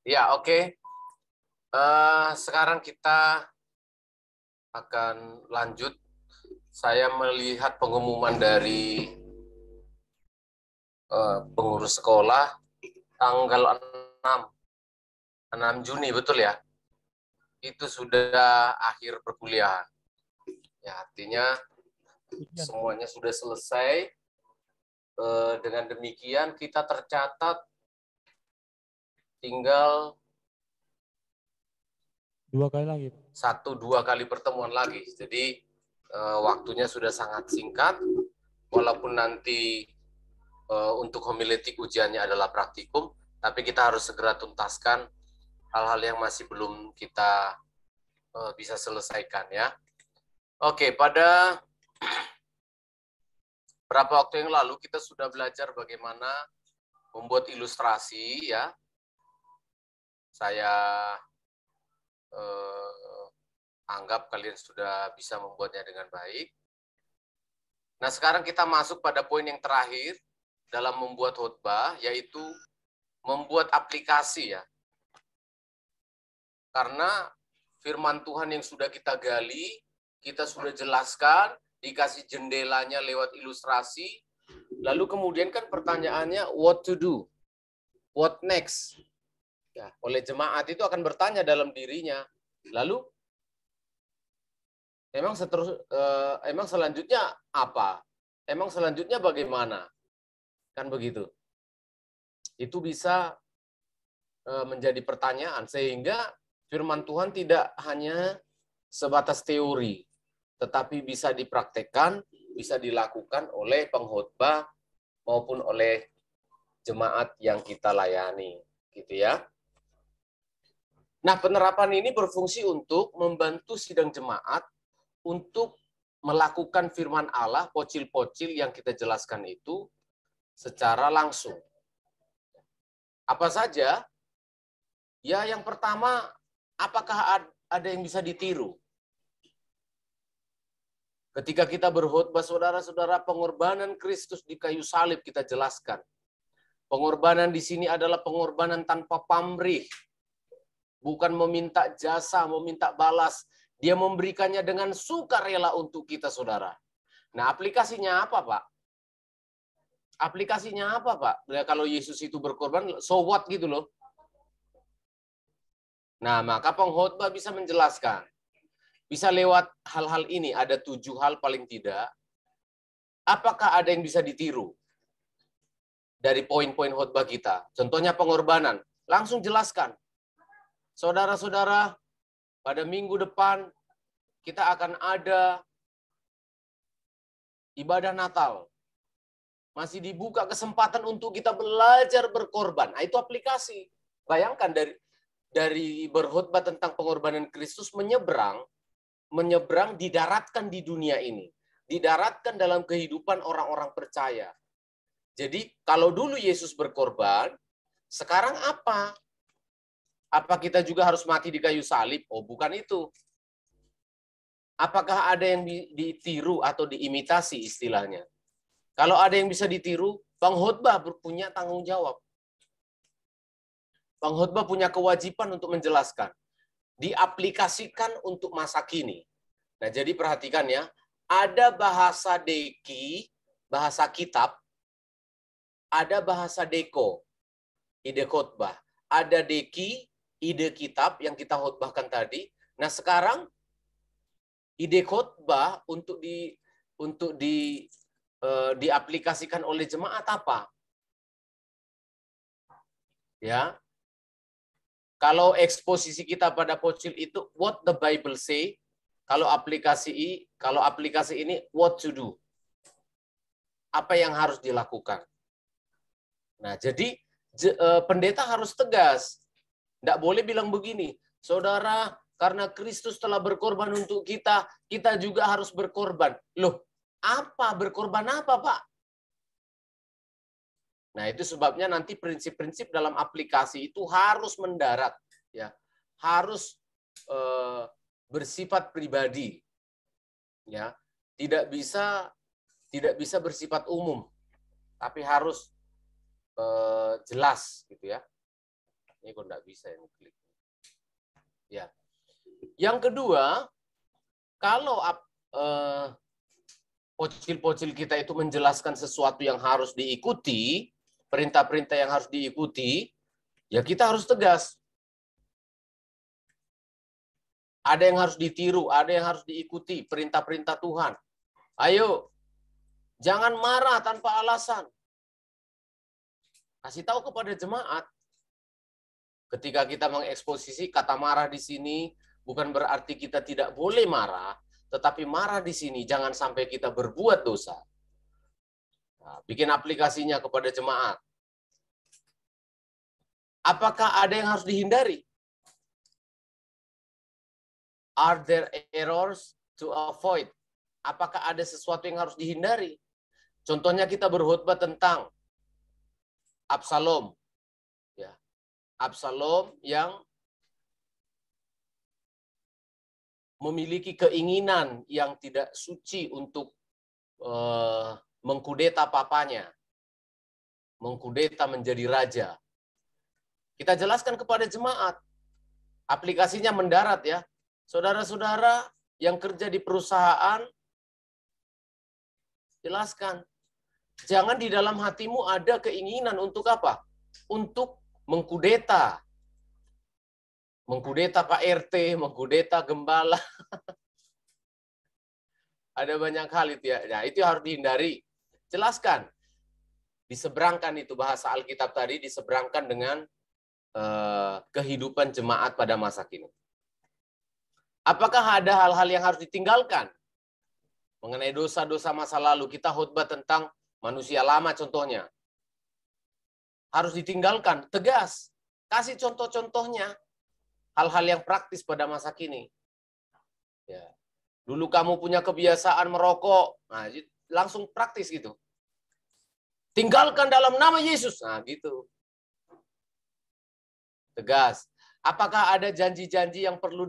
Ya, oke. Sekarang kita akan lanjut. Saya melihat pengumuman dari pengurus sekolah tanggal 6 Juni, betul ya? Itu sudah akhir perkuliahan. Ya, artinya semuanya sudah selesai. Dengan demikian kita tercatat tinggal 2 kali lagi. 1-2 kali pertemuan lagi. Jadi waktunya sudah sangat singkat. Walaupun nanti untuk homiletik ujiannya adalah praktikum, tapi kita harus segera tuntaskan hal-hal yang masih belum kita bisa selesaikan ya. Oke, pada beberapa waktu yang lalu kita sudah belajar bagaimana membuat ilustrasi ya. Saya anggap kalian sudah bisa membuatnya dengan baik. Nah, sekarang kita masuk pada poin yang terakhir dalam membuat khotbah, yaitu membuat aplikasi ya. Karena firman Tuhan yang sudah kita gali, kita sudah jelaskan, dikasih jendelanya lewat ilustrasi, lalu kemudian kan pertanyaannya what to do, what next. Ya, oleh jemaat itu akan bertanya dalam dirinya, lalu emang selanjutnya apa? Emang selanjutnya bagaimana? Kan begitu. Itu bisa menjadi pertanyaan, sehingga firman Tuhan tidak hanya sebatas teori, tetapi bisa dipraktekkan, bisa dilakukan oleh pengkhotbah maupun oleh jemaat yang kita layani, gitu ya. Nah, penerapan ini berfungsi untuk membantu sidang jemaat untuk melakukan firman Allah, pocil-pocil yang kita jelaskan itu secara langsung. Apa saja? Ya, yang pertama, apakah ada yang bisa ditiru? Ketika kita berkhotbah, saudara-saudara, pengorbanan Kristus di kayu salib kita jelaskan. Pengorbanan di sini adalah pengorbanan tanpa pamrih. Bukan meminta jasa, meminta balas. Dia memberikannya dengan sukarela untuk kita, saudara. Nah, aplikasinya apa, Pak? Aplikasinya apa, Pak? Ya, kalau Yesus itu berkorban, so what gitu loh. Nah, maka pengkhotbah bisa menjelaskan. Bisa lewat hal-hal ini, ada 7 hal paling tidak. Apakah ada yang bisa ditiru dari poin-poin khotbah kita? Contohnya pengorbanan. Langsung jelaskan. Saudara-saudara, pada minggu depan kita akan ada ibadah Natal. Masih dibuka kesempatan untuk kita belajar berkorban. Nah, itu aplikasi. Bayangkan dari berkhotbah tentang pengorbanan Kristus menyeberang didaratkan di dunia ini. Didaratkan dalam kehidupan orang-orang percaya. Jadi, kalau dulu Yesus berkorban, sekarang apa? Apa kita juga harus mati di kayu salib? Oh, bukan itu. Apakah ada yang ditiru atau diimitasi istilahnya? Kalau ada yang bisa ditiru, pengkhotbah punya tanggung jawab. Pengkhotbah punya kewajiban untuk menjelaskan. Diaplikasikan untuk masa kini. Nah, jadi perhatikan ya, ada bahasa deki, bahasa kitab, ada bahasa deko, ide khotbah. Ada deki, ide kitab yang kita khotbahkan tadi. Nah, sekarang ide khotbah untuk diaplikasikan oleh jemaat apa? Ya. Kalau eksposisi kita pada pocil itu what the Bible say, kalau aplikasi ini what to do. Apa yang harus dilakukan. Nah, jadi pendeta harus tegas. Tidak boleh bilang begini, saudara, karena Kristus telah berkorban untuk kita, kita juga harus berkorban. Loh, apa? Berkorban apa, Pak? Nah, itu sebabnya nanti prinsip-prinsip dalam aplikasi itu harus mendarat, ya, harus bersifat pribadi, ya, tidak bisa bersifat umum, tapi harus jelas, gitu ya. Ini kok nggak bisa yang klik. Ya. Yang kedua, kalau pocil-pocil kita itu menjelaskan sesuatu yang harus diikuti, perintah-perintah yang harus diikuti, ya kita harus tegas. Ada yang harus ditiru, ada yang harus diikuti, perintah-perintah Tuhan. Ayo, jangan marah tanpa alasan. Kasih tahu kepada jemaat. Ketika kita mengeksposisi kata marah di sini, bukan berarti kita tidak boleh marah, tetapi marah di sini jangan sampai kita berbuat dosa. Nah, bikin aplikasinya kepada jemaat. Apakah ada yang harus dihindari? Are there errors to avoid? Apakah ada sesuatu yang harus dihindari? Contohnya kita berkhutbah tentang Absalom. Ya. Absalom yang memiliki keinginan yang tidak suci untuk mengkudeta papanya. Mengkudeta menjadi raja. Kita jelaskan kepada jemaat. Aplikasinya mendarat ya. Saudara-saudara yang kerja di perusahaan, jelaskan. Jangan di dalam hatimu ada keinginan untuk apa? Untuk mengkudeta. Mengkudeta Pak RT, mengkudeta gembala. Ada banyak hal itu ya. Nah, itu harus dihindari. Jelaskan. Diseberangkan itu bahasa Alkitab tadi, diseberangkan dengan kehidupan jemaat pada masa kini. Apakah ada hal-hal yang harus ditinggalkan? Mengenai dosa-dosa masa lalu, kita khutbah tentang manusia lama contohnya. Harus ditinggalkan, tegas. Kasih contoh-contohnya. Hal-hal yang praktis pada masa kini. Ya. Dulu kamu punya kebiasaan merokok. Nah, langsung praktis gitu. Tinggalkan dalam nama Yesus. Nah, gitu. Tegas. Apakah ada janji-janji yang perlu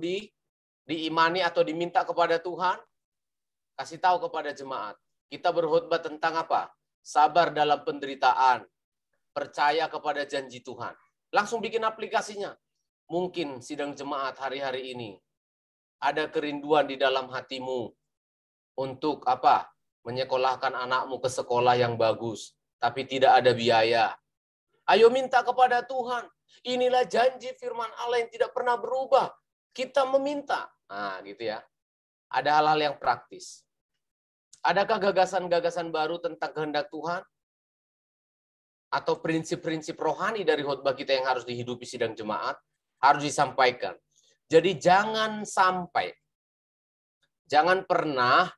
diimani atau diminta kepada Tuhan? Kasih tahu kepada jemaat. Kita berkhutbah tentang apa? Sabar dalam penderitaan. Percaya kepada janji Tuhan. Langsung bikin aplikasinya. Mungkin sidang jemaat hari-hari ini ada kerinduan di dalam hatimu untuk apa? Menyekolahkan anakmu ke sekolah yang bagus, tapi tidak ada biaya. Ayo minta kepada Tuhan. Inilah janji firman Allah yang tidak pernah berubah. Kita meminta. Nah, gitu ya. Ada hal-hal yang praktis. Adakah gagasan-gagasan baru tentang kehendak Tuhan? Atau prinsip-prinsip rohani dari khotbah kita yang harus dihidupi sidang jemaat? Harus disampaikan. Jadi jangan sampai, jangan pernah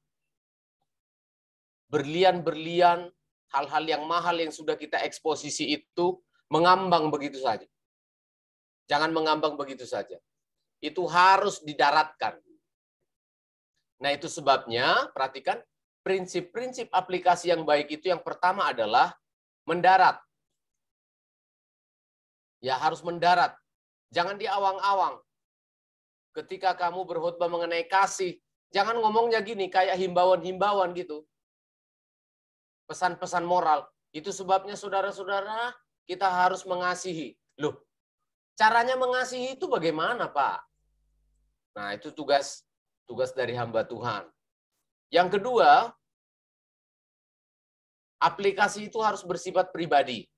berlian-berlian hal-hal yang mahal yang sudah kita eksposisi itu mengambang begitu saja. Jangan mengambang begitu saja. Itu harus didaratkan. Nah, itu sebabnya, perhatikan, prinsip-prinsip aplikasi yang baik itu yang pertama adalah mendarat. Ya, harus mendarat. Jangan diawang-awang. Ketika kamu berkhutbah mengenai kasih, jangan ngomongnya gini, kayak himbauan-himbauan gitu. Pesan-pesan moral. Itu sebabnya saudara-saudara, kita harus mengasihi. Loh, caranya mengasihi itu bagaimana, Pak? Nah, itu tugas dari hamba Tuhan. Yang kedua, aplikasi itu harus bersifat pribadi.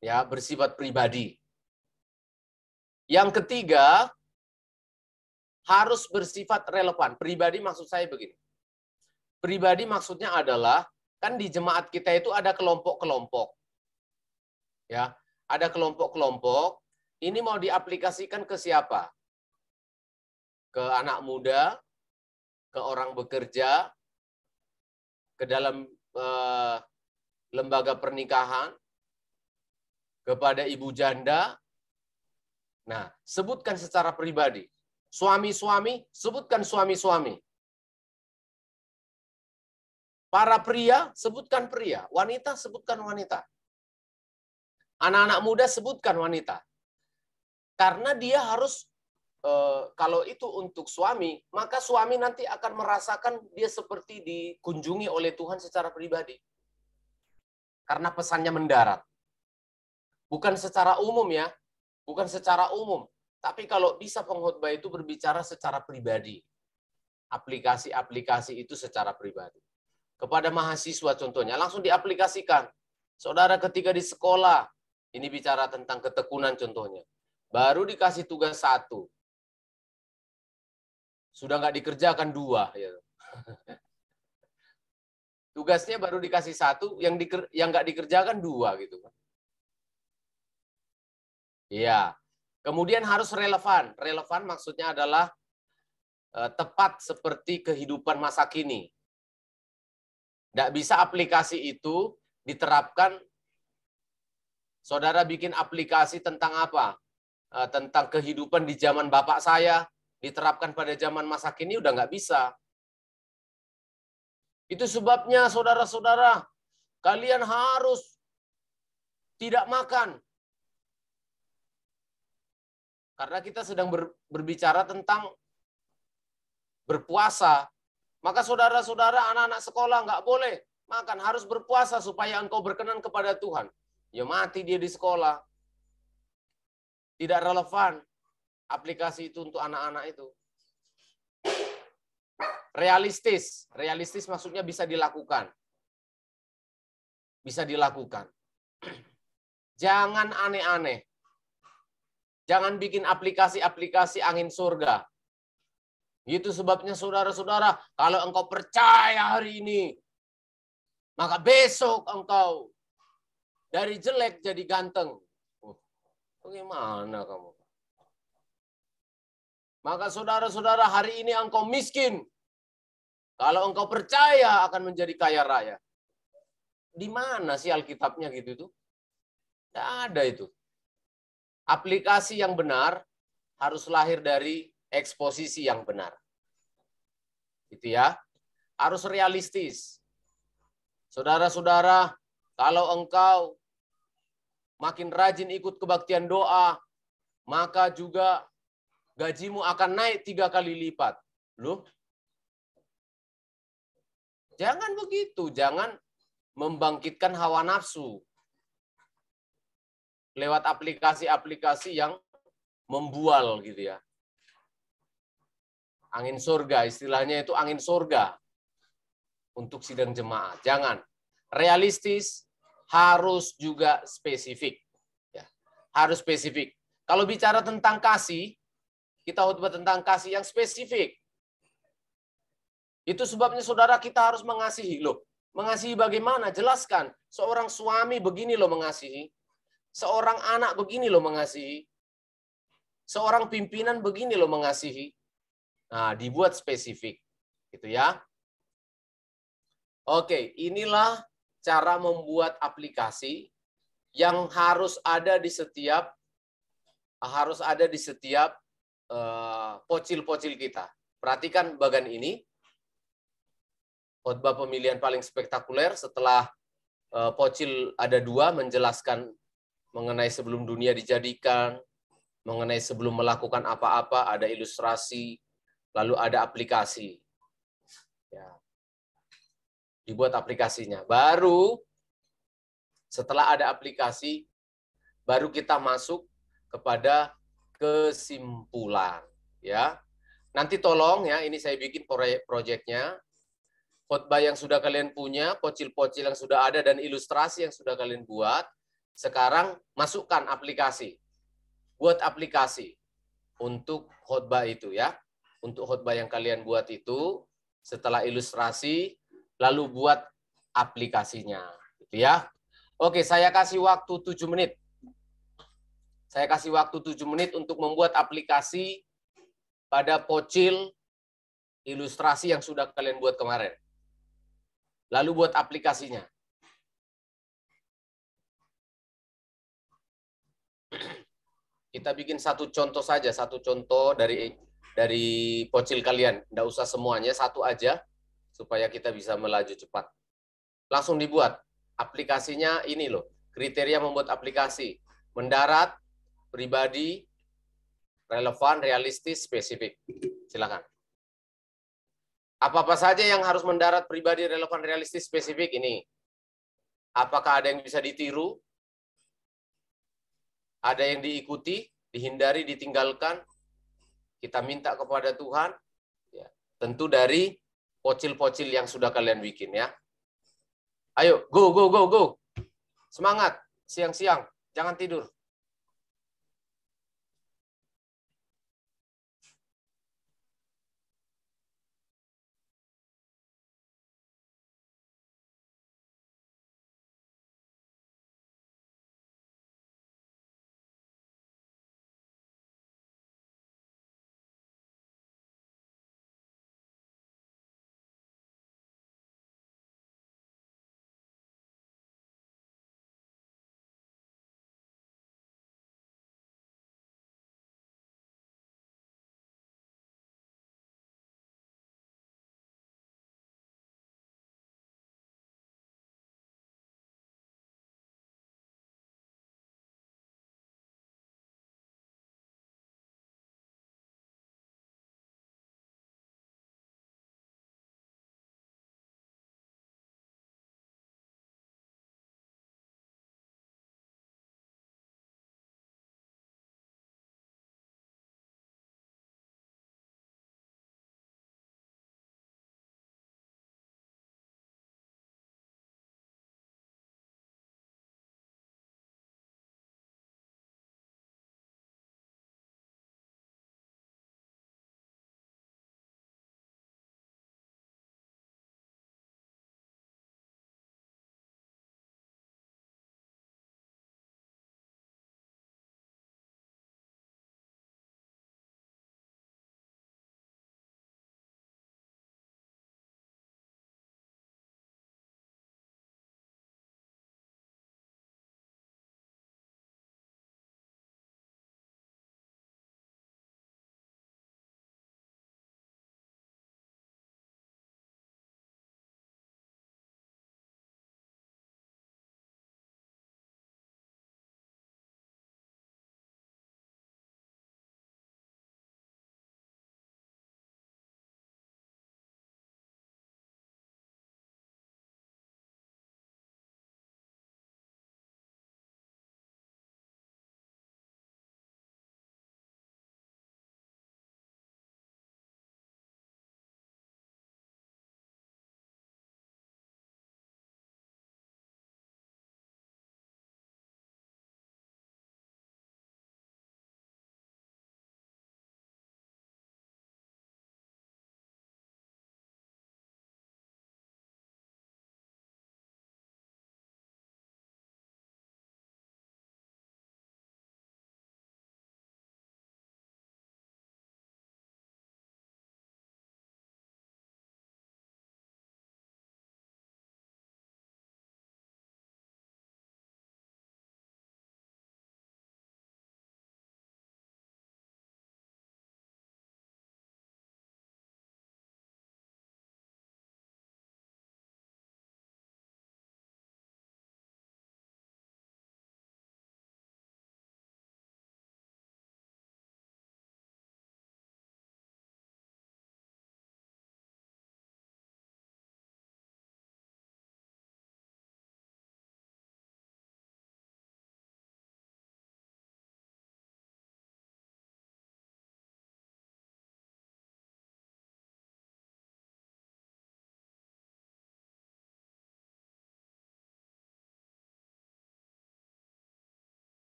Ya, bersifat pribadi. Yang ketiga, harus bersifat relevan. Pribadi maksud saya begini. Pribadi maksudnya adalah, kan di jemaat kita itu ada kelompok-kelompok. Ya, ada kelompok-kelompok. Ini mau diaplikasikan ke siapa? Ke anak muda, ke orang bekerja, ke dalam lembaga pernikahan, kepada ibu janda. Nah, sebutkan secara pribadi. Suami-suami, sebutkan suami-suami. Para pria, sebutkan pria. Wanita, sebutkan wanita. Anak-anak muda, sebutkan wanita. Karena dia harus, kalau itu untuk suami, maka suami nanti akan merasakan dia seperti dikunjungi oleh Tuhan secara pribadi. Karena pesannya mendarat. Bukan secara umum ya. Bukan secara umum. Tapi kalau bisa pengkhotbah itu berbicara secara pribadi. Aplikasi-aplikasi itu secara pribadi. Kepada mahasiswa contohnya, langsung diaplikasikan. Saudara ketika di sekolah, ini bicara tentang ketekunan contohnya. Baru dikasih tugas 1. Sudah nggak dikerjakan 2. Ya. Tugasnya baru dikasih 1, yang nggak dikerjakan 2 gitu kan. Iya. Kemudian harus relevan. Relevan maksudnya adalah tepat seperti kehidupan masa kini. Tidak bisa aplikasi itu diterapkan. Saudara bikin aplikasi tentang apa? Tentang kehidupan di zaman bapak saya, diterapkan pada zaman masa kini udah nggak bisa. Itu sebabnya saudara-saudara, kalian harus tidak makan. Karena kita sedang berbicara tentang berpuasa. Maka saudara-saudara, anak-anak sekolah nggak boleh makan, harus berpuasa supaya engkau berkenan kepada Tuhan. Ya mati dia di sekolah. Tidak relevan aplikasi itu untuk anak-anak itu. Realistis. Realistis maksudnya bisa dilakukan. Bisa dilakukan. Jangan aneh-aneh. Jangan bikin aplikasi-aplikasi angin surga. Itu sebabnya saudara-saudara, kalau engkau percaya hari ini, maka besok engkau dari jelek jadi ganteng. Bagaimana kamu? Maka saudara-saudara, hari ini engkau miskin. Kalau engkau percaya akan menjadi kaya raya. Di mana sih Alkitabnya gitu tuh? Tidak ada itu. Aplikasi yang benar harus lahir dari eksposisi yang benar. Gitu ya. Harus realistis. Saudara-saudara, kalau engkau makin rajin ikut kebaktian doa, maka juga gajimu akan naik 3 kali lipat. Loh? Jangan begitu, jangan membangkitkan hawa nafsu lewat aplikasi-aplikasi yang membual gitu ya. Angin surga, istilahnya itu angin surga untuk sidang jemaat. Jangan. Realistis, harus juga spesifik. Ya, harus spesifik. Kalau bicara tentang kasih, kita khotbah tentang kasih yang spesifik. Itu sebabnya saudara kita harus mengasihi. Loh, mengasihi bagaimana? Jelaskan. Seorang suami begini loh mengasihi. Seorang anak begini loh mengasihi. Seorang pimpinan begini loh mengasihi. Nah, dibuat spesifik. Gitu ya. Oke, inilah cara membuat aplikasi yang harus ada di setiap pocil-pocil kita. Perhatikan bagian ini. Khotbah pemilihan paling spektakuler setelah pocil ada 2 menjelaskan mengenai sebelum dunia dijadikan, mengenai sebelum melakukan apa-apa, ada ilustrasi, lalu ada aplikasi. Ya. Dibuat aplikasinya. Baru setelah ada aplikasi, baru kita masuk kepada kesimpulan. Ya. Nanti tolong ya, ini saya bikin proyeknya. Khotbah yang sudah kalian punya, pocil-pocil yang sudah ada, dan ilustrasi yang sudah kalian buat, sekarang masukkan aplikasi. Buat aplikasi untuk khotbah itu ya. Untuk khotbah yang kalian buat itu, setelah ilustrasi, lalu buat aplikasinya. Gitu ya. Oke, saya kasih waktu 7 menit. Saya kasih waktu 7 menit untuk membuat aplikasi pada pocil ilustrasi yang sudah kalian buat kemarin. Lalu buat aplikasinya. Kita bikin satu contoh saja, satu contoh dari pocil kalian. Nggak usah semuanya, satu aja, supaya kita bisa melaju cepat. Langsung dibuat. Aplikasinya ini loh, kriteria membuat aplikasi. Mendarat, pribadi, relevan, realistis, spesifik. Silakan. Apa-apa saja yang harus mendarat, pribadi, relevan, realistis, spesifik ini. Apakah ada yang bisa ditiru? Ada yang diikuti? dihindari, ditinggalkan. Kita minta kepada Tuhan, ya, tentu dari pocil-pocil yang sudah kalian bikin ya. Ayo, go, go, go, go. Semangat, siang-siang, jangan tidur.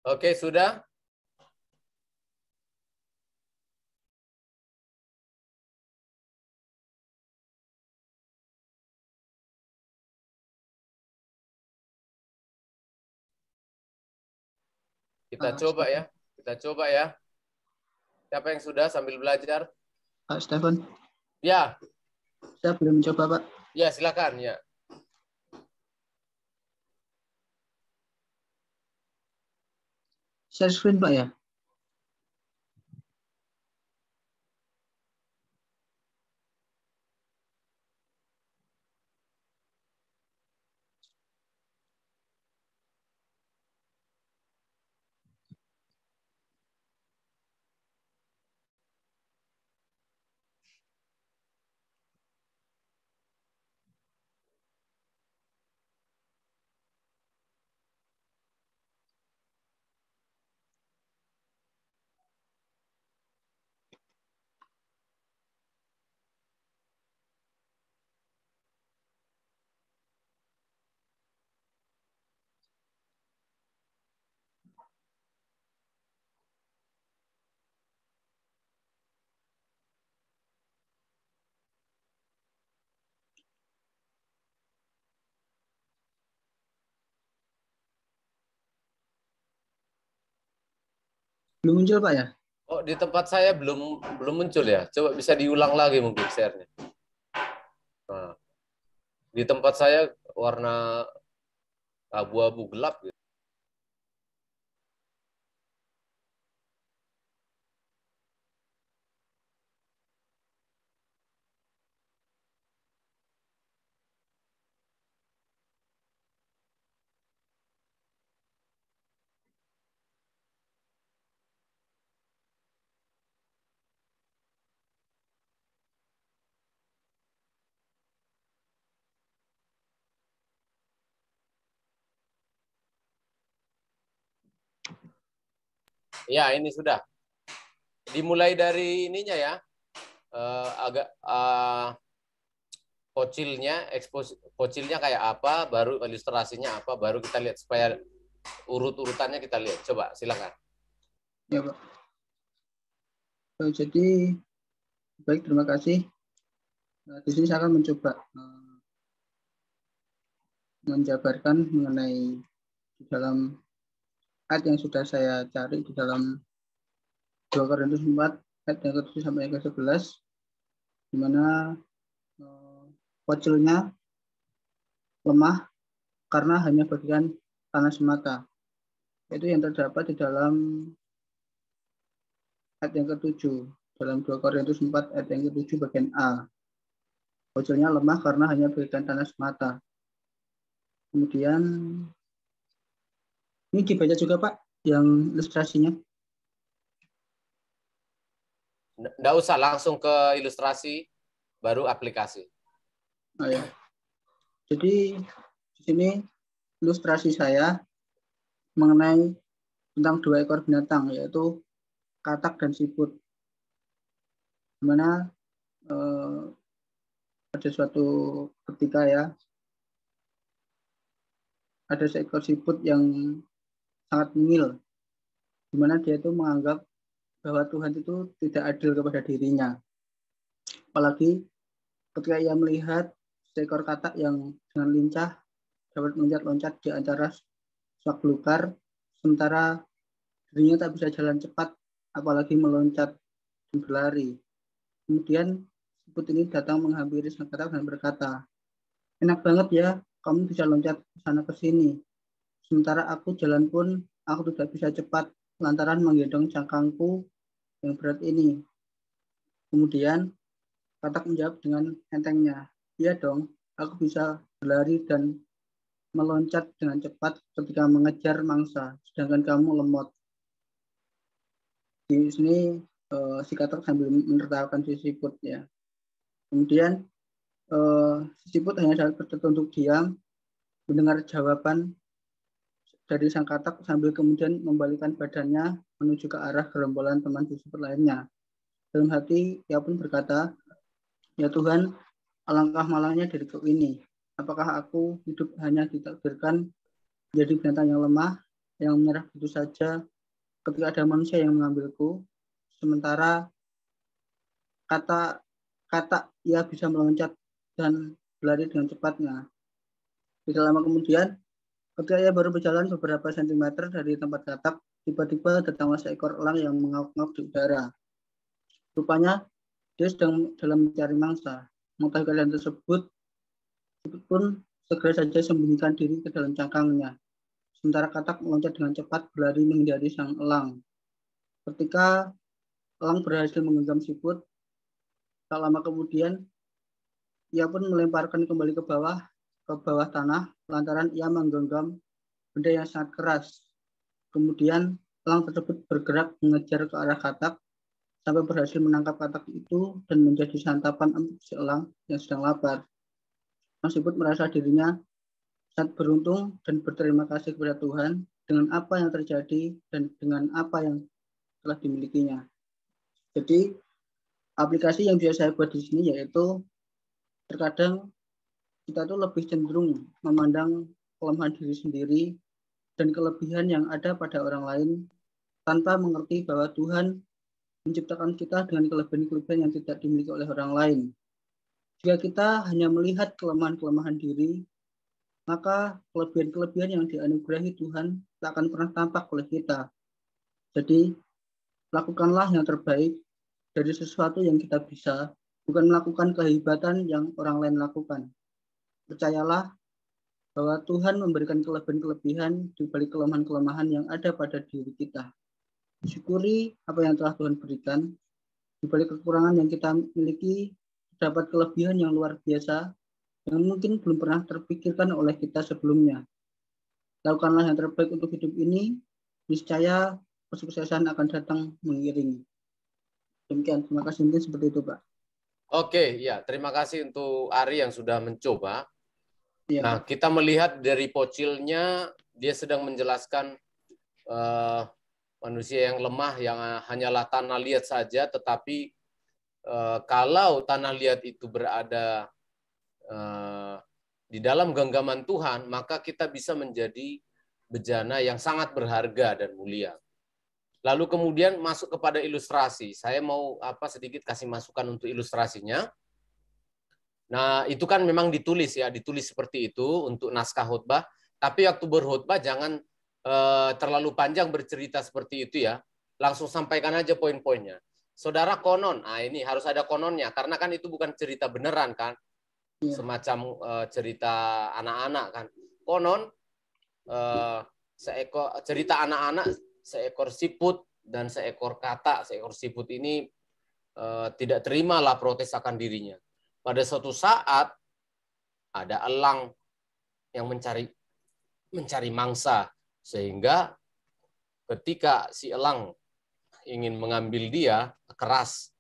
Oke, sudah? Kita coba ya. Kita coba ya. Siapa yang sudah sambil belajar? Pak Stefan. Ya. Saya belum mencoba, Pak. Ya, silakan ya. Share screen, Pak ya? Belum muncul, Pak ya? Oh, di tempat saya belum muncul ya. Coba bisa diulang lagi mungkin share-nya. Nah, di tempat saya warna abu-abu gelap gitu. Ya, ini sudah. Dimulai dari ininya ya. Agak pocilnya kayak apa, baru ilustrasinya apa, baru kita lihat supaya urut-urutannya kita lihat. Coba silakan. Ya, Pak. Jadi, baik, terima kasih. Nah, di sini saya akan mencoba menjabarkan mengenai di dalam ayat yang sudah saya cari di dalam 2 Korintus 4 ayat yang ke-7 sampai yang ke-11, di mana pocilnya lemah karena hanya bagian tanah semata. Itu yang terdapat di dalam ayat yang ke-7 dalam 2 Korintus 4 ayat yang ke-7 bagian A. Pocilnya lemah karena hanya bagian tanah semata. Kemudian ini dibaca juga, Pak, yang ilustrasinya. Nggak usah, langsung ke ilustrasi, baru aplikasi. Oh, ya. Jadi di sini ilustrasi saya mengenai tentang 2 ekor binatang, yaitu katak dan siput. Di mana ada suatu ketika ya, ada seekor siput yang sangat mungil, di mana dia itu menganggap bahwa Tuhan itu tidak adil kepada dirinya. Apalagi ketika ia melihat seekor katak yang dengan lincah dapat meloncat-loncat di antara suak belukar, sementara dirinya tak bisa jalan cepat, apalagi meloncat dan berlari. Kemudian siput ini datang menghampiri sang katak dan berkata, "Enak banget ya, kamu bisa loncat ke sana ke sini. Sementara aku jalan pun aku tidak bisa cepat lantaran menggendong cangkangku yang berat ini." Kemudian katak menjawab dengan entengnya, "Iya dong, aku bisa berlari dan meloncat dengan cepat ketika mengejar mangsa, sedangkan kamu lemot." Di sini si katak sambil menertawakan si siput ya. Kemudian si siput hanya dapat tertunduk diam mendengar jawaban dari sang katak sambil kemudian membalikkan badannya menuju ke arah gerombolan teman siput lainnya. Dalam hati ia pun berkata, "Ya Tuhan, alangkah malangnya diriku ini. Apakah aku hidup hanya ditakdirkan menjadi binatang yang lemah yang menyerah begitu saja ketika ada manusia yang mengambilku, sementara kata ia bisa meloncat dan berlari dengan cepatnya. Tidak lama kemudian, ketika ia baru berjalan beberapa sentimeter dari tempat katak, tiba-tiba datanglah seekor elang yang mengauk-ngauk di udara. Rupanya, dia sedang dalam mencari mangsa. Mengetahui keadaan tersebut, Siput pun segera saja sembunyikan diri ke dalam cangkangnya. Sementara katak meloncat dengan cepat berlari menghindari sang elang. Ketika elang berhasil menggenggam siput, tak lama kemudian ia pun melemparkan kembali ke bawah tanah lantaran ia menggenggam benda yang sangat keras. Kemudian elang tersebut bergerak mengejar ke arah katak sampai berhasil menangkap katak itu dan menjadi santapan untuk si elang yang sedang lapar. Sang siput merasa dirinya sangat beruntung dan berterima kasih kepada Tuhan dengan apa yang terjadi dan dengan apa yang telah dimilikinya. Jadi aplikasi yang bisa saya buat di sini yaitu terkadang kita tuh lebih cenderung memandang kelemahan diri sendiri dan kelebihan yang ada pada orang lain tanpa mengerti bahwa Tuhan menciptakan kita dengan kelebihan-kelebihan yang tidak dimiliki oleh orang lain. Jika kita hanya melihat kelemahan-kelemahan diri, maka kelebihan-kelebihan yang dianugerahi Tuhan tak akan pernah tampak oleh kita. Jadi, lakukanlah yang terbaik dari sesuatu yang kita bisa, bukan melakukan kehebatan yang orang lain lakukan. Percayalah bahwa Tuhan memberikan kelebihan-kelebihan di balik kelemahan-kelemahan yang ada pada diri kita. Syukuri apa yang telah Tuhan berikan. Di balik kekurangan yang kita miliki, terdapat kelebihan yang luar biasa yang mungkin belum pernah terpikirkan oleh kita sebelumnya. Lakukanlah yang terbaik untuk hidup ini, niscaya kesuksesan akan datang mengiringi. Demikian, terima kasih. Mungkin seperti itu, Pak. Oke, ya, terima kasih untuk Ari yang sudah mencoba. Ya, Nah, kita melihat dari pocilnya, dia sedang menjelaskan manusia yang lemah, yang hanyalah tanah liat saja, tetapi kalau tanah liat itu berada di dalam genggaman Tuhan, maka kita bisa menjadi bejana yang sangat berharga dan mulia. Lalu kemudian masuk kepada ilustrasi. Saya mau sedikit kasih masukan untuk ilustrasinya. Nah, itu kan memang ditulis seperti itu untuk naskah khotbah. Tapi waktu berkhotbah jangan terlalu panjang bercerita seperti itu ya. Langsung sampaikan aja poin-poinnya. Saudara konon, ini harus ada kononnya karena kan itu bukan cerita beneran kan. Semacam cerita anak-anak kan. Konon cerita anak-anak, seekor siput dan seekor katak. Seekor siput ini tidak terimalah protes akan dirinya. Pada suatu saat ada elang yang mencari mangsa, sehingga ketika si elang ingin mengambil dia, keras.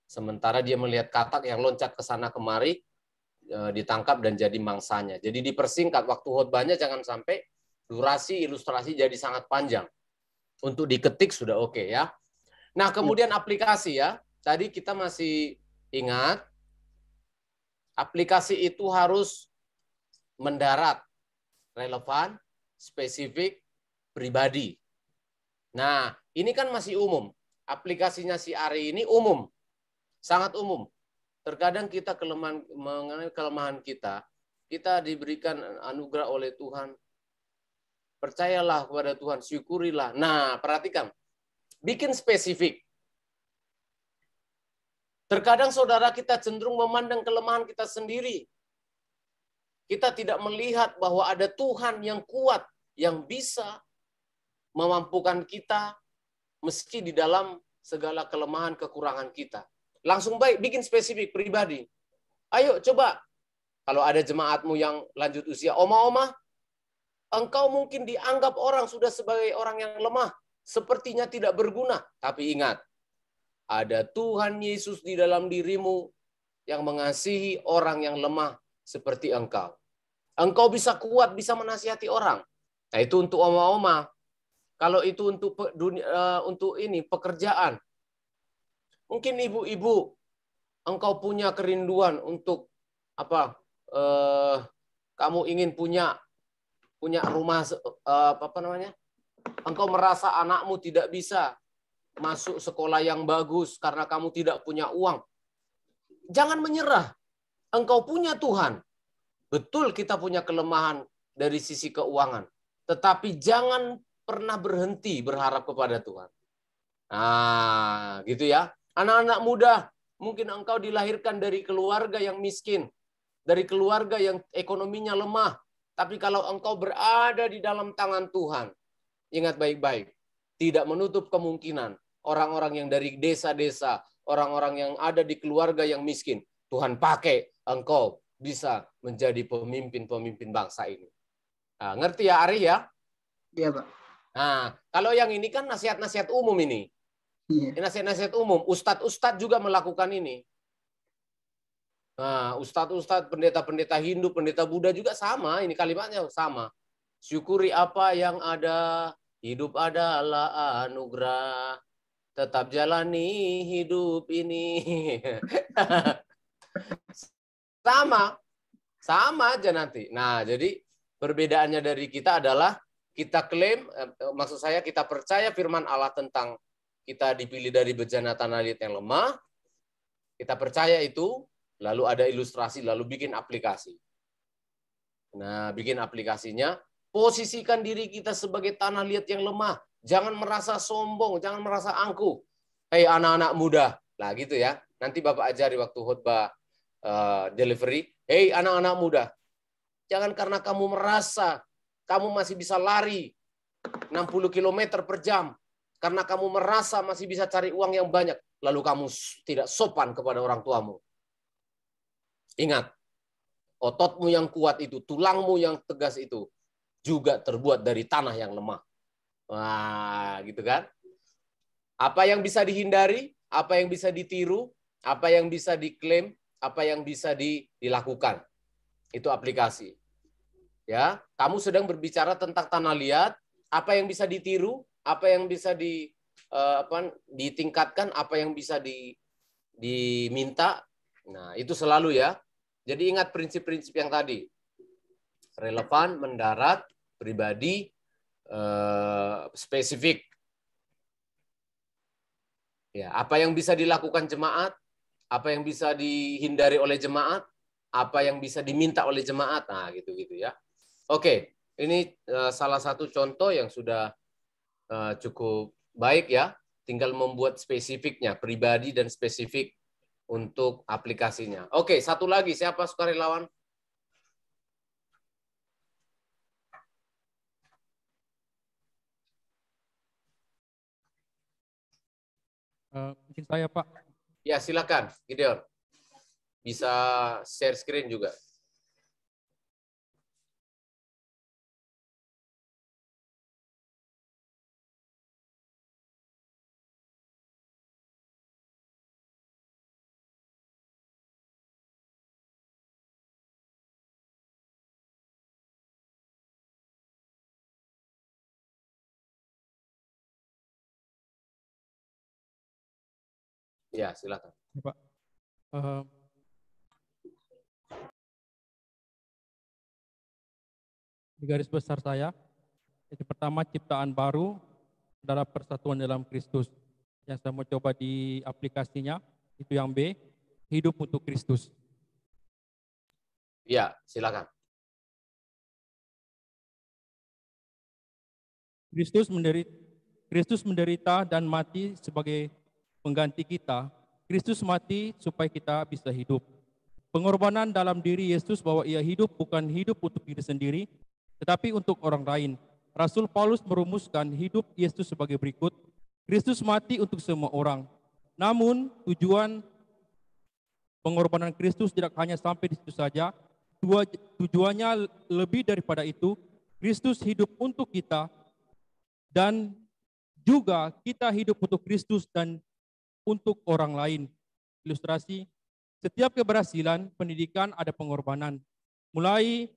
Sementara dia melihat katak yang loncat ke sana kemari, ditangkap dan jadi mangsanya. Jadi dipersingkat waktu khotbahnya, jangan sampai durasi ilustrasi jadi sangat panjang. Untuk diketik sudah oke ya. Nah, kemudian aplikasi ya. Tadi kita masih ingat aplikasi itu harus mendarat, relevan, spesifik, pribadi. Nah, ini kan masih umum. Aplikasinya si Ari ini umum, sangat umum. Terkadang kita mengenai kelemahan kita diberikan anugerah oleh Tuhan. Percayalah kepada Tuhan, syukurilah. Nah, perhatikan, bikin spesifik. Terkadang saudara kita cenderung memandang kelemahan kita sendiri. Kita tidak melihat bahwa ada Tuhan yang kuat, yang bisa memampukan kita meski di dalam segala kelemahan kekurangan kita. Langsung baik, bikin spesifik pribadi. Ayo coba, kalau ada jemaatmu yang lanjut usia, oma-oma, engkau mungkin dianggap orang sudah sebagai orang yang lemah, sepertinya tidak berguna. Tapi ingat, ada Tuhan Yesus di dalam dirimu yang mengasihi orang yang lemah seperti engkau. Engkau bisa kuat, bisa menasihati orang. Nah, itu untuk oma-oma. Kalau itu untuk pekerjaan. Mungkin ibu-ibu, engkau punya kerinduan untuk kamu ingin punya rumah Engkau merasa anakmu tidak bisa masuk sekolah yang bagus karena kamu tidak punya uang. Jangan menyerah. Engkau punya Tuhan. Betul kita punya kelemahan dari sisi keuangan. Tetapi jangan pernah berhenti berharap kepada Tuhan. Nah, gitu ya. Anak-anak muda, mungkin engkau dilahirkan dari keluarga yang miskin. Dari keluarga yang ekonominya lemah. Tapi kalau engkau berada di dalam tangan Tuhan, ingat baik-baik. Tidak menutup kemungkinan orang-orang yang dari desa-desa, orang-orang yang ada di keluarga yang miskin, Tuhan pakai engkau bisa menjadi pemimpin-pemimpin bangsa ini. Nah, ngerti ya Ari ya? Iya, Pak. Nah, kalau yang ini kan nasihat-nasihat umum ini. Iya. Nasihat-nasihat umum. Ustadz-ustadz juga melakukan ini. Nah, ustadz-ustadz, pendeta-pendeta Hindu, pendeta Buddha juga sama. Ini kalimatnya sama. Syukuri apa yang ada. Hidup adalah anugerah. Tetap jalani hidup ini. Sama aja nanti. Nah, jadi perbedaannya dari kita adalah kita klaim, maksud saya kita percaya firman Allah tentang kita dipilih dari bejana tanah liat yang lemah. Kita percaya itu, lalu ada ilustrasi, lalu bikin aplikasi. Nah, bikin aplikasinya, posisikan diri kita sebagai tanah liat yang lemah. Jangan merasa sombong, jangan merasa angkuh. Hei anak-anak muda, lah gitu ya. Nanti Bapak ajari waktu khotbah delivery. Hei anak-anak muda, jangan karena kamu merasa kamu masih bisa lari 60 km per jam, karena kamu merasa masih bisa cari uang yang banyak, lalu kamu tidak sopan kepada orang tuamu. Ingat, ototmu yang kuat itu, tulangmu yang tegas itu, juga terbuat dari tanah yang lemah. Wah, gitu kan? Apa yang bisa dihindari, apa yang bisa ditiru, apa yang bisa diklaim, apa yang bisa dilakukan. Itu aplikasi. Ya, kamu sedang berbicara tentang tanah liat, apa yang bisa ditiru, apa yang bisa ditingkatkan, apa yang bisa diminta. Nah, itu selalu ya. Jadi ingat prinsip-prinsip yang tadi. Relevan, mendarat, pribadi, spesifik. Ya, apa yang bisa dilakukan jemaat, apa yang bisa dihindari oleh jemaat, apa yang bisa diminta oleh jemaat. Nah, gitu-gitu ya. Oke, ini salah satu contoh yang sudah cukup baik ya. Tinggal membuat spesifiknya, pribadi dan spesifik untuk aplikasinya. Oke, satu lagi, siapa sukarelawan? Mungkin saya, Pak. Ya, silakan, Gideon. Bisa share screen juga. Ya, silakan. Ya, Pak. Di garis besar saya, yang pertama ciptaan baru adalah persatuan dalam Kristus. Yang saya mau coba di aplikasinya, itu yang B, hidup untuk Kristus. Ya, silakan. Kristus menderita dan mati sebagai pengganti kita. Kristus mati supaya kita bisa hidup. Pengorbanan dalam diri Yesus bahwa ia hidup bukan hidup untuk diri sendiri, tetapi untuk orang lain. Rasul Paulus merumuskan hidup Yesus sebagai berikut. Kristus mati untuk semua orang. Namun tujuan pengorbanan Kristus tidak hanya sampai di situ saja. Tujuannya lebih daripada itu. Kristus hidup untuk kita dan juga kita hidup untuk Kristus dan untuk orang lain. Ilustrasi, setiap keberhasilan pendidikan ada pengorbanan. Mulai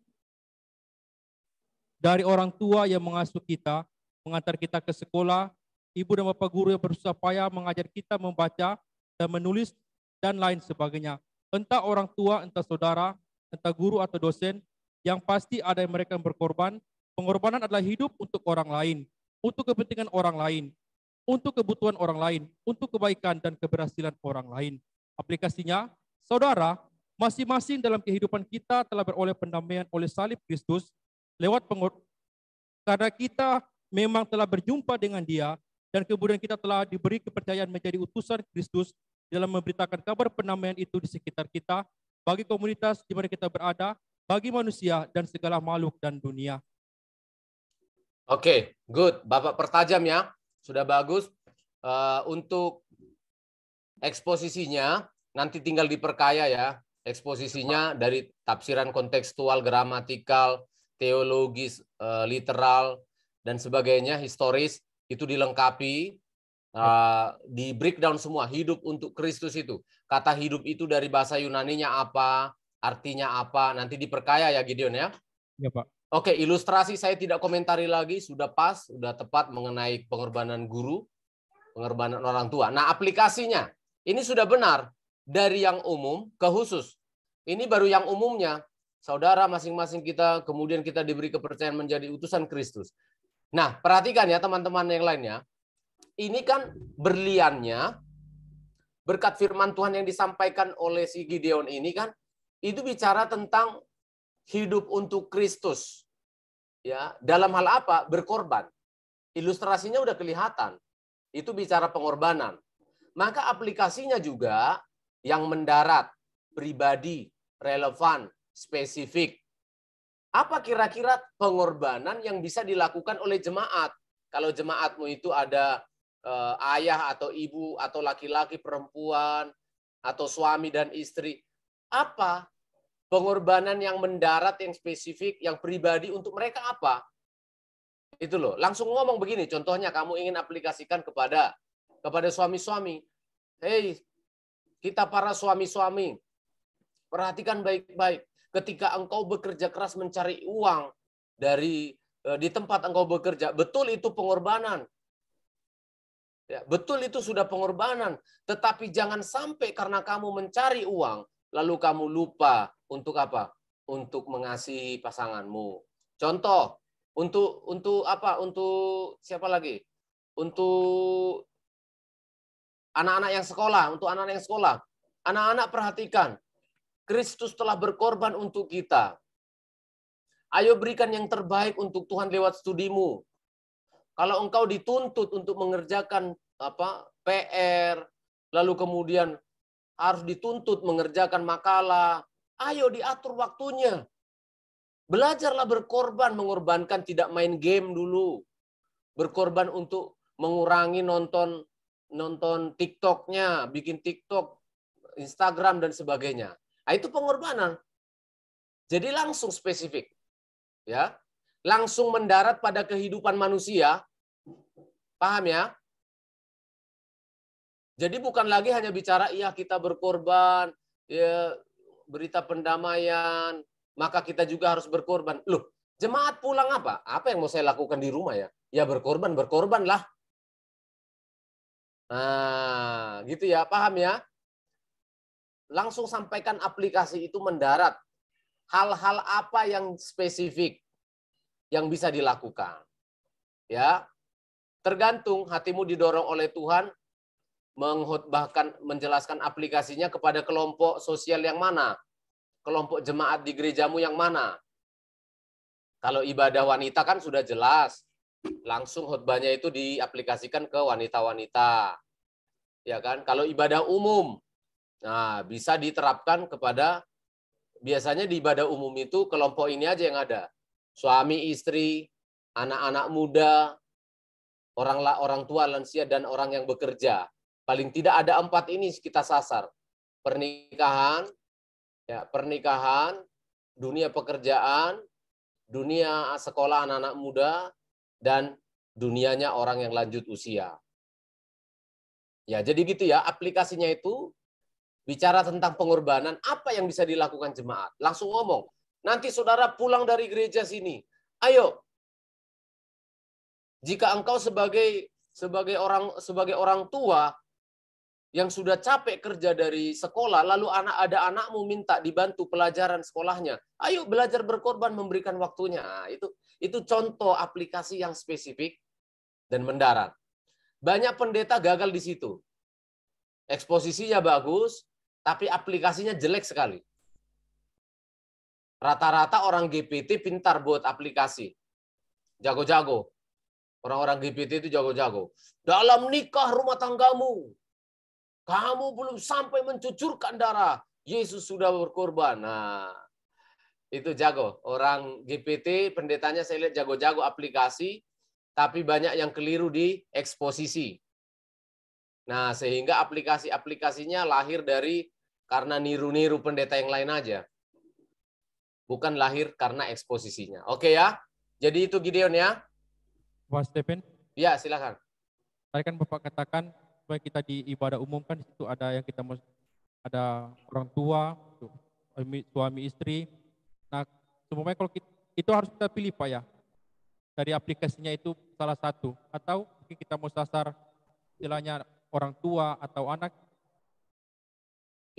dari orang tua yang mengasuh kita, mengantar kita ke sekolah, ibu dan bapak guru yang berusaha payah mengajar kita membaca dan menulis, dan lain sebagainya. Entah orang tua, entah saudara, entah guru atau dosen, yang pasti ada yang mereka yang berkorban. Pengorbanan adalah hidup untuk orang lain. untuk kepentingan orang lain, untuk kebutuhan orang lain, untuk kebaikan dan keberhasilan orang lain. Aplikasinya, saudara, masing-masing dalam kehidupan kita telah beroleh pendamaian oleh salib Kristus lewat karena kita memang telah berjumpa dengan Dia dan kemudian kita telah diberi kepercayaan menjadi utusan Kristus dalam memberitakan kabar pendamaian itu di sekitar kita, bagi komunitas di mana kita berada, bagi manusia dan segala makhluk dan dunia. Oke, good. Bapak pertajam ya. Sudah bagus. Untuk eksposisinya, nanti tinggal diperkaya ya. Eksposisinya dari tafsiran kontekstual, gramatikal, teologis, literal, dan sebagainya, historis, itu dilengkapi. Di breakdown semua, hidup untuk Kristus itu. Kata hidup itu dari bahasa Yunaninya apa, artinya apa, nanti diperkaya ya Gideon ya. Ya Pak. Oke, ilustrasi saya tidak komentari lagi, sudah pas, sudah tepat mengenai pengorbanan guru, pengorbanan orang tua. Nah, aplikasinya, ini sudah benar, dari yang umum ke khusus. Ini baru yang umumnya, saudara masing-masing kita, kemudian kita diberi kepercayaan menjadi utusan Kristus. Nah, perhatikan ya teman-teman yang lainnya, ini kan berliannya, berkat firman Tuhan yang disampaikan oleh si Gideon ini kan, itu bicara tentang hidup untuk Kristus. Ya, dalam hal apa? Berkorban. Ilustrasinya udah kelihatan. Itu bicara pengorbanan. Maka aplikasinya juga yang mendarat, pribadi, relevan, spesifik. Apa kira-kira pengorbanan yang bisa dilakukan oleh jemaat? Kalau jemaatmu itu ada ayah atau ibu atau laki-laki, perempuan, atau suami dan istri. Apa pengorbanan yang mendarat, yang spesifik, yang pribadi untuk mereka apa? Itu loh. Langsung ngomong begini. Contohnya kamu ingin aplikasikan kepada suami-suami. Hei, kita para suami-suami, perhatikan baik-baik. Ketika engkau bekerja keras mencari uang di tempat engkau bekerja, betul itu pengorbanan. Ya, betul itu sudah pengorbanan. Tetapi jangan sampai karena kamu mencari uang, lalu kamu lupa untuk apa? Untuk mengasihi pasanganmu. Contoh, untuk apa? Untuk siapa lagi? Untuk anak-anak yang sekolah, untuk anak-anak yang sekolah. Anak-anak perhatikan, Kristus telah berkorban untuk kita. Ayo berikan yang terbaik untuk Tuhan lewat studimu. Kalau engkau dituntut untuk mengerjakan PR, lalu kemudian harus dituntut mengerjakan makalah, ayo diatur waktunya. Belajarlah berkorban, mengorbankan tidak main game dulu. Berkorban untuk mengurangi nonton TikTok-nya, bikin TikTok, Instagram dan sebagainya. Nah, itu pengorbanan. Jadi langsung spesifik. Ya. Langsung mendarat pada kehidupan manusia. Paham ya? Jadi bukan lagi hanya bicara iya kita berkorban, ya berita pendamaian, maka kita juga harus berkorban. Loh, jemaat pulang apa? Apa yang mau saya lakukan di rumah ya? Ya berkorbanlah. Nah, gitu ya, paham ya? Langsung sampaikan aplikasi itu mendarat. Hal-hal apa yang spesifik yang bisa dilakukan. Ya. Tergantung hatimu didorong oleh Tuhan menghotbahkan, menjelaskan aplikasinya kepada kelompok sosial yang mana? Kelompok jemaat di gerejamu yang mana? Kalau ibadah wanita kan sudah jelas. Langsung khotbahnya itu diaplikasikan ke wanita-wanita. Ya kan? Kalau ibadah umum, nah bisa diterapkan kepada, biasanya di ibadah umum itu kelompok ini aja yang ada. Suami, istri, anak-anak muda, orang tua, lansia, dan orang yang bekerja. Paling tidak ada 4 ini kita sasar. Pernikahan, dunia pekerjaan, dunia sekolah anak-anak muda, dan dunianya orang yang lanjut usia. Ya, jadi gitu ya, aplikasinya itu bicara tentang pengorbanan, apa yang bisa dilakukan jemaat. Langsung ngomong. Nanti saudara pulang dari gereja sini. Ayo. Jika engkau sebagai orang tua yang sudah capek kerja dari sekolah, lalu ada anakmu minta dibantu pelajaran sekolahnya. Ayo belajar berkorban, memberikan waktunya. Nah, itu contoh aplikasi yang spesifik dan mendarat. Banyak pendeta gagal di situ. Eksposisinya bagus, tapi aplikasinya jelek sekali. Rata-rata orang GPT pintar buat aplikasi. Jago-jago. Orang-orang GPT itu jago-jago. Dalam nikah rumah tanggamu, kamu belum sampai mencucurkan darah. Yesus sudah berkorban. Nah, itu jago. Orang GPT, pendetanya saya lihat jago-jago aplikasi, tapi banyak yang keliru di eksposisi. Nah, sehingga aplikasi-aplikasinya lahir dari karena niru-niru pendeta yang lain aja. Bukan lahir karena eksposisinya. Oke ya? Jadi itu Gideon ya? Pak Stephen, Ya, silakan. tadi kan Bapak katakan supaya kita di ibadah umum kan di situ ada yang kita ada orang tua, suami istri. Nah, semuanya kalau itu harus kita pilih Pak ya. Dari aplikasinya itu salah satu atau mungkin kita mau sasar istilahnya orang tua atau anak.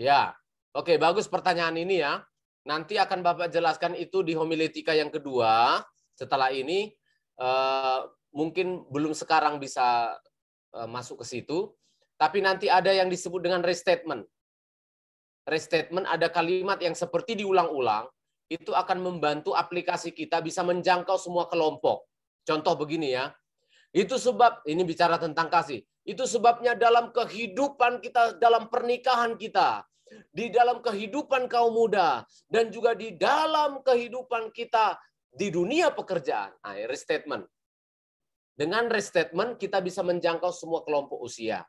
Ya. Oke, bagus pertanyaan ini ya. Nanti akan Bapak jelaskan itu di homiletika yang kedua. Setelah ini mungkin belum sekarang bisa masuk ke situ, tapi nanti ada yang disebut dengan restatement. Restatement ada kalimat yang seperti diulang-ulang, itu akan membantu aplikasi kita bisa menjangkau semua kelompok. Contoh begini ya, itu sebab, ini bicara tentang kasih, itu sebabnya dalam kehidupan kita, dalam pernikahan kita, di dalam kehidupan kaum muda, dan juga di dalam kehidupan kita di dunia pekerjaan. Nah, restatement. Dengan restatement kita bisa menjangkau semua kelompok usia.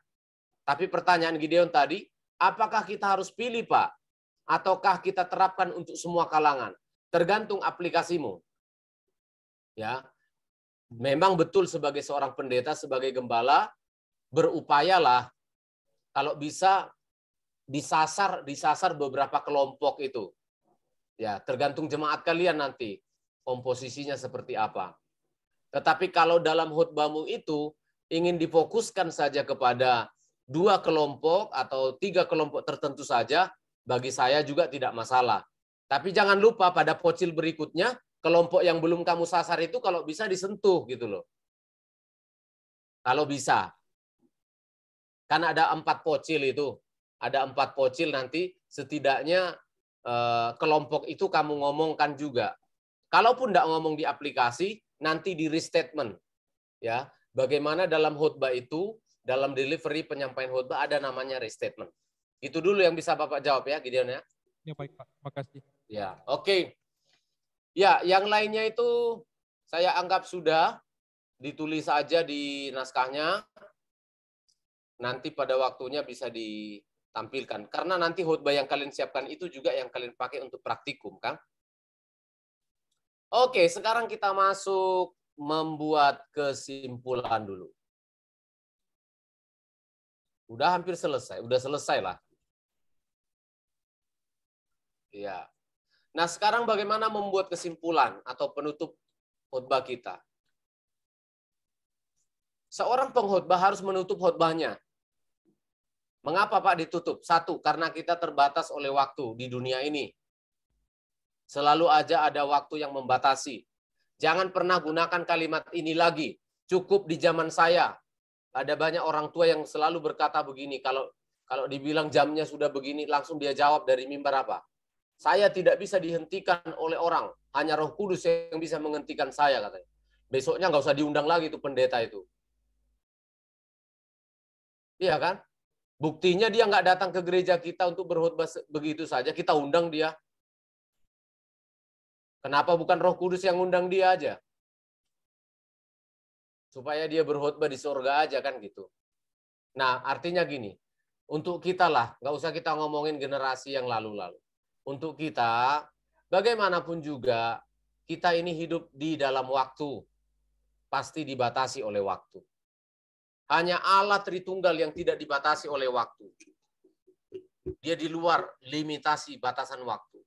Tapi pertanyaan Gideon tadi, apakah kita harus pilih Pak? Ataukah kita terapkan untuk semua kalangan? Tergantung aplikasimu. Ya, memang betul sebagai seorang pendeta, sebagai gembala, berupayalah kalau bisa disasar beberapa kelompok itu. Ya, tergantung jemaat kalian nanti komposisinya seperti apa. Tetapi kalau dalam khutbahmu itu ingin difokuskan saja kepada 2 kelompok atau 3 kelompok tertentu saja, bagi saya juga tidak masalah. Tapi jangan lupa pada pocil berikutnya, kelompok yang belum kamu sasar itu kalau bisa disentuh gitu loh. Kalau bisa. Kan ada 4 pocil itu. Ada 4 pocil nanti setidaknya kelompok itu kamu ngomongkan juga. Kalaupun tidak ngomong di aplikasi, nanti di restatement. Ya, bagaimana dalam khutbah itu, dalam delivery penyampaian khutbah ada namanya restatement. Itu dulu yang bisa Bapak jawab ya, Gideon ya. Ya baik Pak, makasih. Ya, oke. Ya, yang lainnya itu saya anggap sudah ditulis saja di naskahnya. Nanti pada waktunya bisa ditampilkan. Karena nanti khutbah yang kalian siapkan itu juga yang kalian pakai untuk praktikum, kan? Oke, sekarang kita masuk membuat kesimpulan dulu. Udah hampir selesai, udah selesai lah. Ya. Nah, sekarang bagaimana membuat kesimpulan atau penutup khutbah kita? Seorang pengkhutbah harus menutup khutbahnya. Mengapa Pak ditutup? 1, karena kita terbatas oleh waktu di dunia ini. Selalu aja ada waktu yang membatasi. Jangan pernah gunakan kalimat ini lagi. Cukup di zaman saya. Ada banyak orang tua yang selalu berkata begini, kalau dibilang jamnya sudah begini, langsung dia jawab dari mimbar apa? Saya tidak bisa dihentikan oleh orang. Hanya Roh Kudus yang bisa menghentikan saya, katanya. Besoknya nggak usah diundang lagi itu pendeta itu. Iya kan? Buktinya dia nggak datang ke gereja kita untuk berkhutbah begitu saja, kita undang dia. Kenapa bukan Roh Kudus yang undang dia aja? Supaya dia berkhutbah di surga aja kan gitu. Nah, artinya gini, untuk kita lah, nggak usah kita ngomongin generasi yang lalu-lalu. Untuk kita, bagaimanapun juga, kita ini hidup di dalam waktu. Pasti dibatasi oleh waktu. Hanya Allah Tritunggal yang tidak dibatasi oleh waktu. Dia di luar limitasi batasan waktu.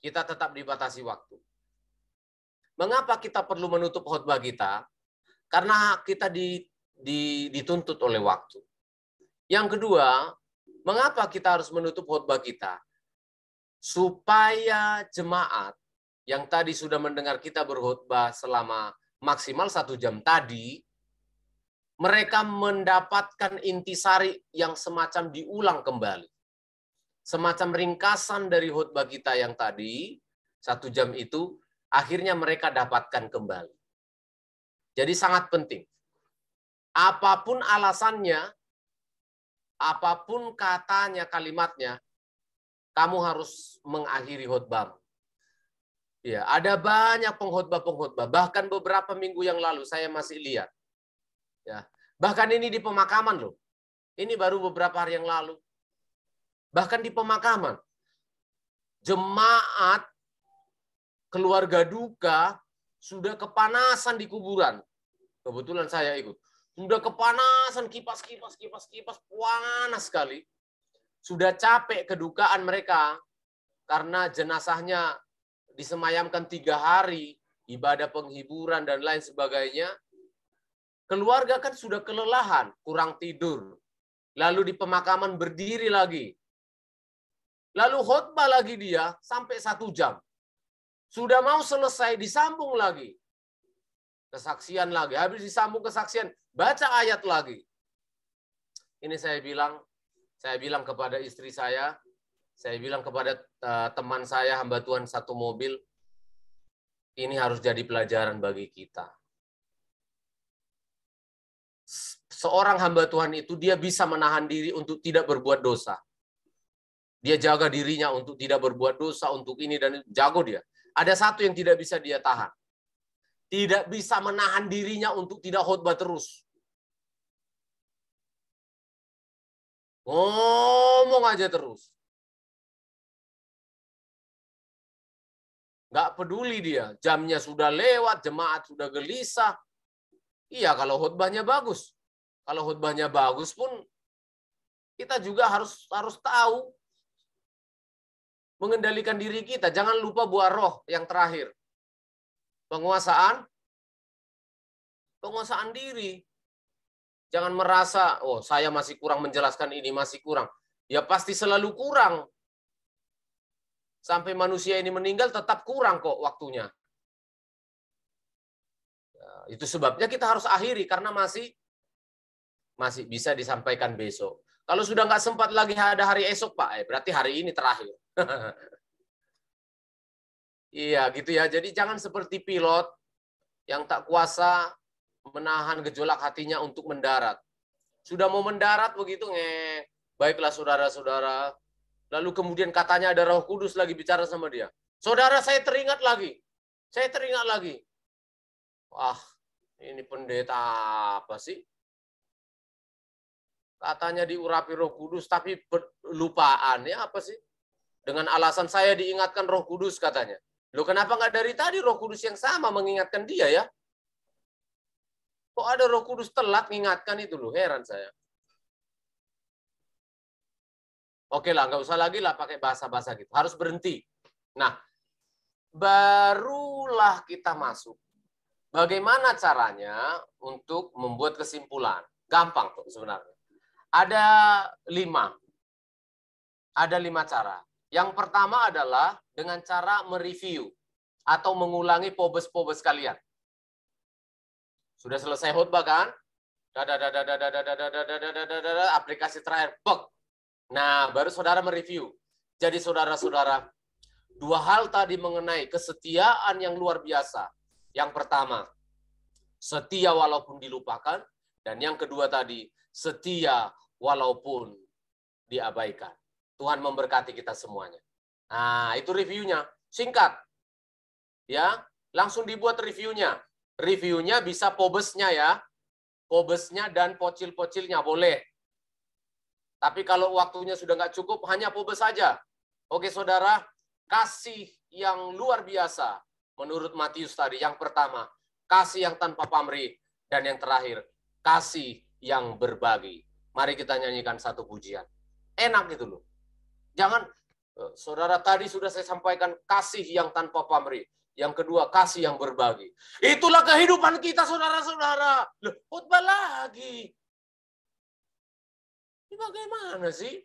Kita tetap dibatasi waktu. Mengapa kita perlu menutup khutbah kita? Karena kita dituntut oleh waktu. Yang kedua, mengapa kita harus menutup khutbah kita? Supaya jemaat yang tadi sudah mendengar kita berkhutbah selama maksimal 1 jam tadi, mereka mendapatkan intisari yang semacam diulang kembali. Semacam ringkasan dari khutbah kita yang tadi, 1 jam itu, akhirnya mereka dapatkan kembali. Jadi sangat penting. Apapun alasannya, apapun katanya, kalimatnya, kamu harus mengakhiri khutbah. Ya, ada banyak pengkhotbah-pengkhotbah. Bahkan beberapa minggu yang lalu saya masih lihat. Ya, bahkan ini di pemakaman loh. Ini baru beberapa hari yang lalu. Bahkan di pemakaman, jemaat keluarga duka sudah kepanasan di kuburan. Kebetulan saya ikut. Sudah kepanasan, kipas, panas sekali. Sudah capek kedukaan mereka karena jenazahnya disemayamkan 3 hari, ibadah penghiburan dan lain sebagainya. Keluarga kan sudah kelelahan, kurang tidur. Lalu di pemakaman berdiri lagi. Lalu khotbah lagi dia sampai 1 jam. Sudah mau selesai, disambung lagi. Kesaksian lagi. Habis disambung kesaksian, baca ayat lagi. Ini saya bilang kepada istri saya bilang kepada teman saya, hamba Tuhan satu mobil, ini harus jadi pelajaran bagi kita. Seorang hamba Tuhan itu dia bisa menahan diri untuk tidak berbuat dosa. Dia jaga dirinya untuk tidak berbuat dosa, untuk ini dan itu. Jago dia. Ada satu yang tidak bisa dia tahan. Tidak bisa menahan dirinya untuk tidak khotbah terus. Ngomong aja terus. Nggak peduli dia. Jamnya sudah lewat, jemaat sudah gelisah. Iya, kalau khotbahnya bagus. Kalau khotbahnya bagus pun, kita juga harus tahu mengendalikan diri kita. Jangan lupa buah roh yang terakhir. Penguasaan diri. Jangan merasa, oh saya masih kurang menjelaskan ini, masih kurang. Ya pasti selalu kurang. Sampai manusia ini meninggal tetap kurang kok waktunya. Ya, itu sebabnya kita harus akhiri, karena masih bisa disampaikan besok. Kalau sudah nggak sempat lagi ada hari esok, Pak, berarti hari ini terakhir. Iya, gitu ya. Jadi jangan seperti pilot yang tak kuasa menahan gejolak hatinya untuk mendarat. Sudah mau mendarat begitu, baiklah saudara-saudara. Lalu kemudian katanya ada Roh Kudus lagi bicara sama dia. Saudara, saya teringat lagi. Wah, ini pendeta apa sih? Katanya diurapi Roh Kudus, tapi lupaan. Ya apa sih? Dengan alasan saya diingatkan Roh Kudus katanya. Loh, kenapa nggak dari tadi Roh Kudus yang sama mengingatkan dia ya? Kok ada Roh Kudus telat mengingatkan itu loh, heran saya. Oke lah, nggak usah lagi lah pakai bahasa-bahasa gitu. Harus berhenti. Nah, barulah kita masuk. Bagaimana caranya untuk membuat kesimpulan? Gampang tuh sebenarnya. Ada 5 cara. Yang pertama adalah dengan cara mereview atau mengulangi pobes-pobes kalian. Sudah selesai khotbah kan? Aplikasi terakhir. Nah, baru saudara mereview. Jadi saudara-saudara, 2 hal tadi mengenai kesetiaan yang luar biasa. Yang pertama, setia walaupun dilupakan. Dan yang kedua tadi, setia walaupun diabaikan. Tuhan memberkati kita semuanya. Nah, itu reviewnya. Singkat. Ya, langsung dibuat reviewnya. Reviewnya bisa pobesnya ya. Pobesnya dan pocil-pocilnya boleh. Tapi kalau waktunya sudah nggak cukup, hanya pobes saja. Oke, saudara, kasih yang luar biasa. Menurut Matius tadi, yang pertama, kasih yang tanpa pamrih. Dan yang terakhir, kasih yang berbagi. Mari kita nyanyikan satu pujian. Enak gitu loh. Jangan, saudara tadi sudah saya sampaikan kasih yang tanpa pamrih. Yang kedua, kasih yang berbagi. Itulah kehidupan kita, saudara-saudara. Loh, khotbah lagi. Ini bagaimana sih?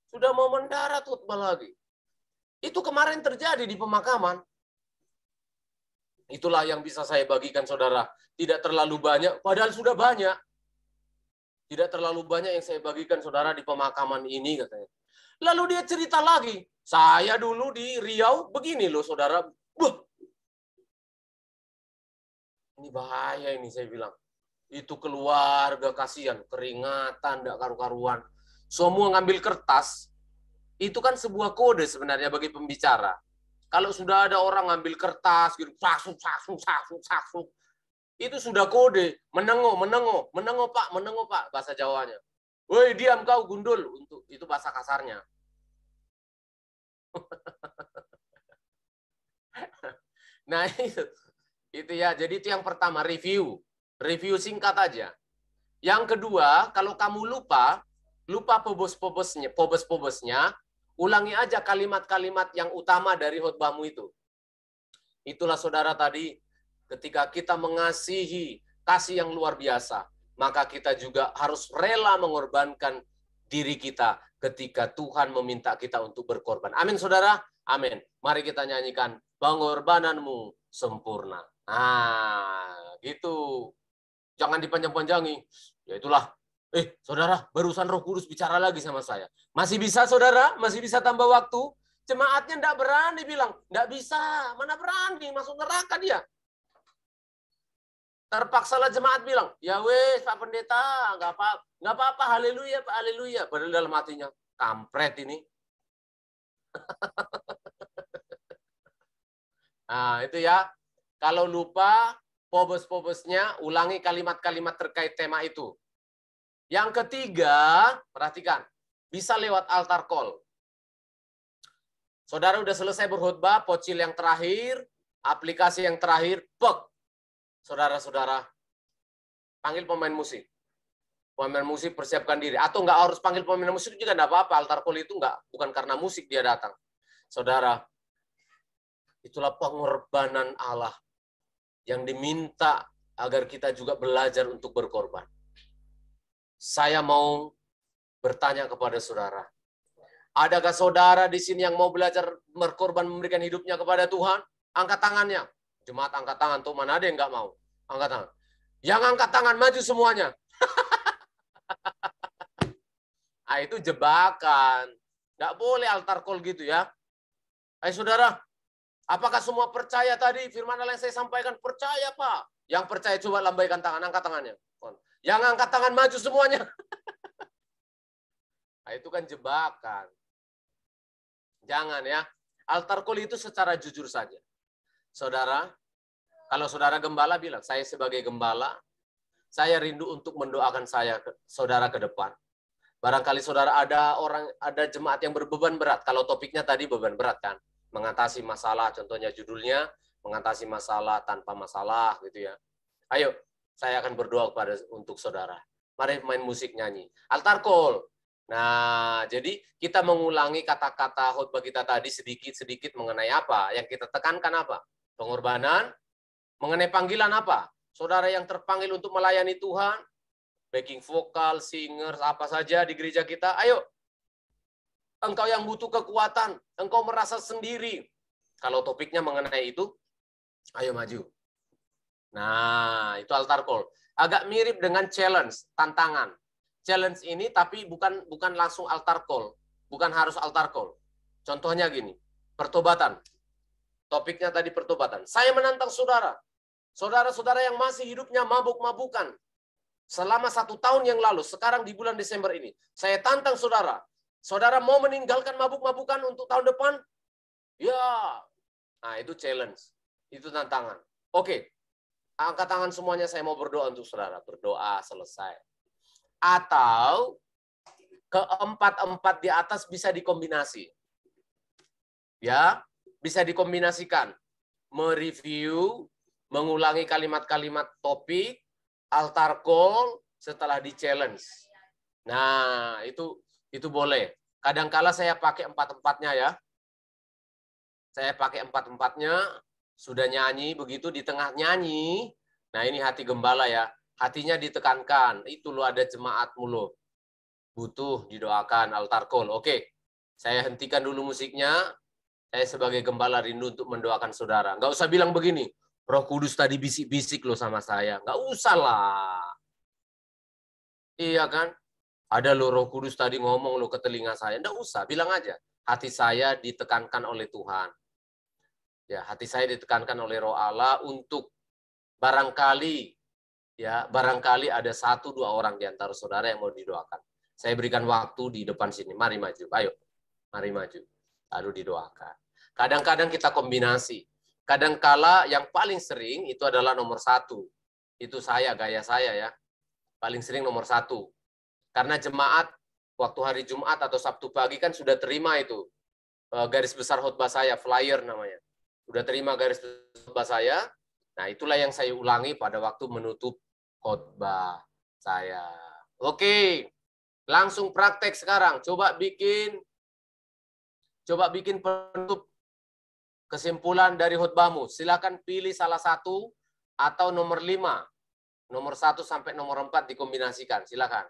Sudah mau mendarat khotbah lagi. Itu kemarin terjadi di pemakaman. Itulah yang bisa saya bagikan, saudara. Tidak terlalu banyak, padahal sudah banyak. Tidak terlalu banyak yang saya bagikan, saudara, di pemakaman ini, katanya. Lalu dia cerita lagi, saya dulu di Riau begini loh, saudara. Wah, ini bahaya ini, saya bilang. Itu keluarga kasihan, keringatan, tidak karu-karuan. Semua ngambil kertas, itu kan sebuah kode sebenarnya bagi pembicara. Kalau sudah ada orang ngambil kertas, gitu, saksuk, itu sudah kode. Menengo Pak, bahasa Jawanya. Woi, diam kau, gundul. Untuk itu bahasa kasarnya. Nah, itu ya. Jadi itu yang pertama, review. Review singkat aja. Yang kedua, kalau kamu lupa pobos-pobosnya, ulangi aja kalimat-kalimat yang utama dari khotbahmu itu. Itulah, saudara, tadi ketika kita mengasihi kasih yang luar biasa, maka kita juga harus rela mengorbankan diri kita ketika Tuhan meminta kita untuk berkorban. Amin, saudara? Amin. Mari kita nyanyikan, pengorbananmu sempurna. Nah, gitu. Jangan dipanjang-panjangi. Ya itulah. Saudara, barusan Roh Kudus bicara lagi sama saya. Masih bisa, saudara? Masih bisa tambah waktu? Jemaatnya enggak berani bilang. Enggak bisa. Mana berani? Masuk neraka dia. Terpaksalah jemaat bilang, ya wes Pak Pendeta, enggak apa-apa, haleluya Pak, haleluya. Padahal dalam hatinya, kampret ini. Nah, itu ya. Kalau lupa pobos-pobosnya, ulangi kalimat-kalimat terkait tema itu. Yang ketiga, perhatikan, bisa lewat altar call. Saudara udah selesai berkhotbah, pocil yang terakhir, aplikasi yang terakhir, saudara-saudara, panggil pemain musik. Pemain musik persiapkan diri. Atau nggak harus panggil pemain musik juga nggak apa-apa. Altar call itu bukan karena musik dia datang. Saudara, itulah pengorbanan Allah yang diminta agar kita juga belajar untuk berkorban. Saya mau bertanya kepada saudara, adakah saudara di sini yang mau belajar berkorban, memberikan hidupnya kepada Tuhan? Angkat tangannya. Jemaat angkat tangan, tuh mana ada yang nggak mau? Angkat tangan. Yang angkat tangan, maju semuanya. Nah, itu jebakan. Nggak boleh altar call gitu ya. Hai saudara, apakah semua percaya tadi firman Allah yang saya sampaikan? Percaya, Pak. Yang percaya coba lambaikan tangan, angkat tangannya. Yang angkat tangan maju semuanya. Nah, itu kan jebakan. Jangan ya. Altar call itu secara jujur saja. Saudara, kalau saudara gembala bilang, saya sebagai gembala, saya rindu untuk mendoakan saudara ke depan. Barangkali saudara ada jemaat yang berbeban berat. Kalau topiknya tadi beban berat kan. Mengatasi masalah, contohnya judulnya, mengatasi masalah tanpa masalah gitu ya. Ayo, saya akan berdoa untuk saudara. Mari main musik nyanyi. Altar call. Nah, jadi kita mengulangi kata-kata khotbah kita tadi sedikit-sedikit mengenai apa? Yang kita tekankan apa? Pengorbanan. Mengenai panggilan apa? Saudara yang terpanggil untuk melayani Tuhan, backing vokal, singers, apa saja di gereja kita, ayo. Engkau yang butuh kekuatan, engkau merasa sendiri. Kalau topiknya mengenai itu, ayo maju. Nah, itu altar call. Agak mirip dengan challenge, tantangan. Challenge ini tapi bukan langsung altar call. Bukan harus altar call. Contohnya gini, pertobatan. Topiknya tadi pertobatan. Saya menantang saudara. Saudara-saudara yang masih hidupnya mabuk-mabukan. Selama 1 tahun yang lalu, sekarang di bulan Desember ini. Saya tantang saudara. Saudara mau meninggalkan mabuk-mabukan untuk tahun depan? Ya. Nah, itu challenge. Itu tantangan. Oke. Angkat tangan semuanya, saya mau berdoa untuk saudara. Berdoa, selesai. Atau keempat-empat di atas bisa dikombinasi. Ya, bisa dikombinasikan. Mereview, mengulangi kalimat-kalimat topik, altar call, setelah di challenge. Nah, itu boleh. Kadangkala saya pakai 4-4-nya ya. Saya pakai 4-4-nya. Sudah nyanyi, begitu di tengah nyanyi, nah ini hati gembala ya, hatinya ditekankan, itu lo ada jemaatmu lo, butuh didoakan, altar call. Oke, saya hentikan dulu musiknya, saya sebagai gembala rindu untuk mendoakan saudara. Nggak usah bilang begini, Roh Kudus tadi bisik-bisik loh sama saya. Nggak usah lah. Iya kan? Ada loh Roh Kudus tadi ngomong loh ke telinga saya. Nggak usah, bilang aja. Hati saya ditekankan oleh Tuhan. Ya, hati saya ditekankan oleh Roh Allah untuk barangkali ada 1-2 orang di antara saudara yang mau didoakan. Saya berikan waktu di depan sini. Mari maju. Ayo. Mari maju. Lalu didoakan. Kadang-kadang kita kombinasi. Kadangkala yang paling sering itu adalah nomor 1. Itu saya, gaya saya ya. Paling sering nomor 1. Karena jemaat waktu hari Jumat atau Sabtu pagi kan sudah terima itu garis besar khotbah saya, flyer namanya. Sudah terima garis besar khotbah saya. Nah, itulah yang saya ulangi pada waktu menutup khotbah saya. Oke, langsung praktek sekarang. Coba bikin penutup kesimpulan dari khotbahmu. Silakan pilih salah satu atau nomor 5. Nomor 1 sampai nomor 4 dikombinasikan. Silakan.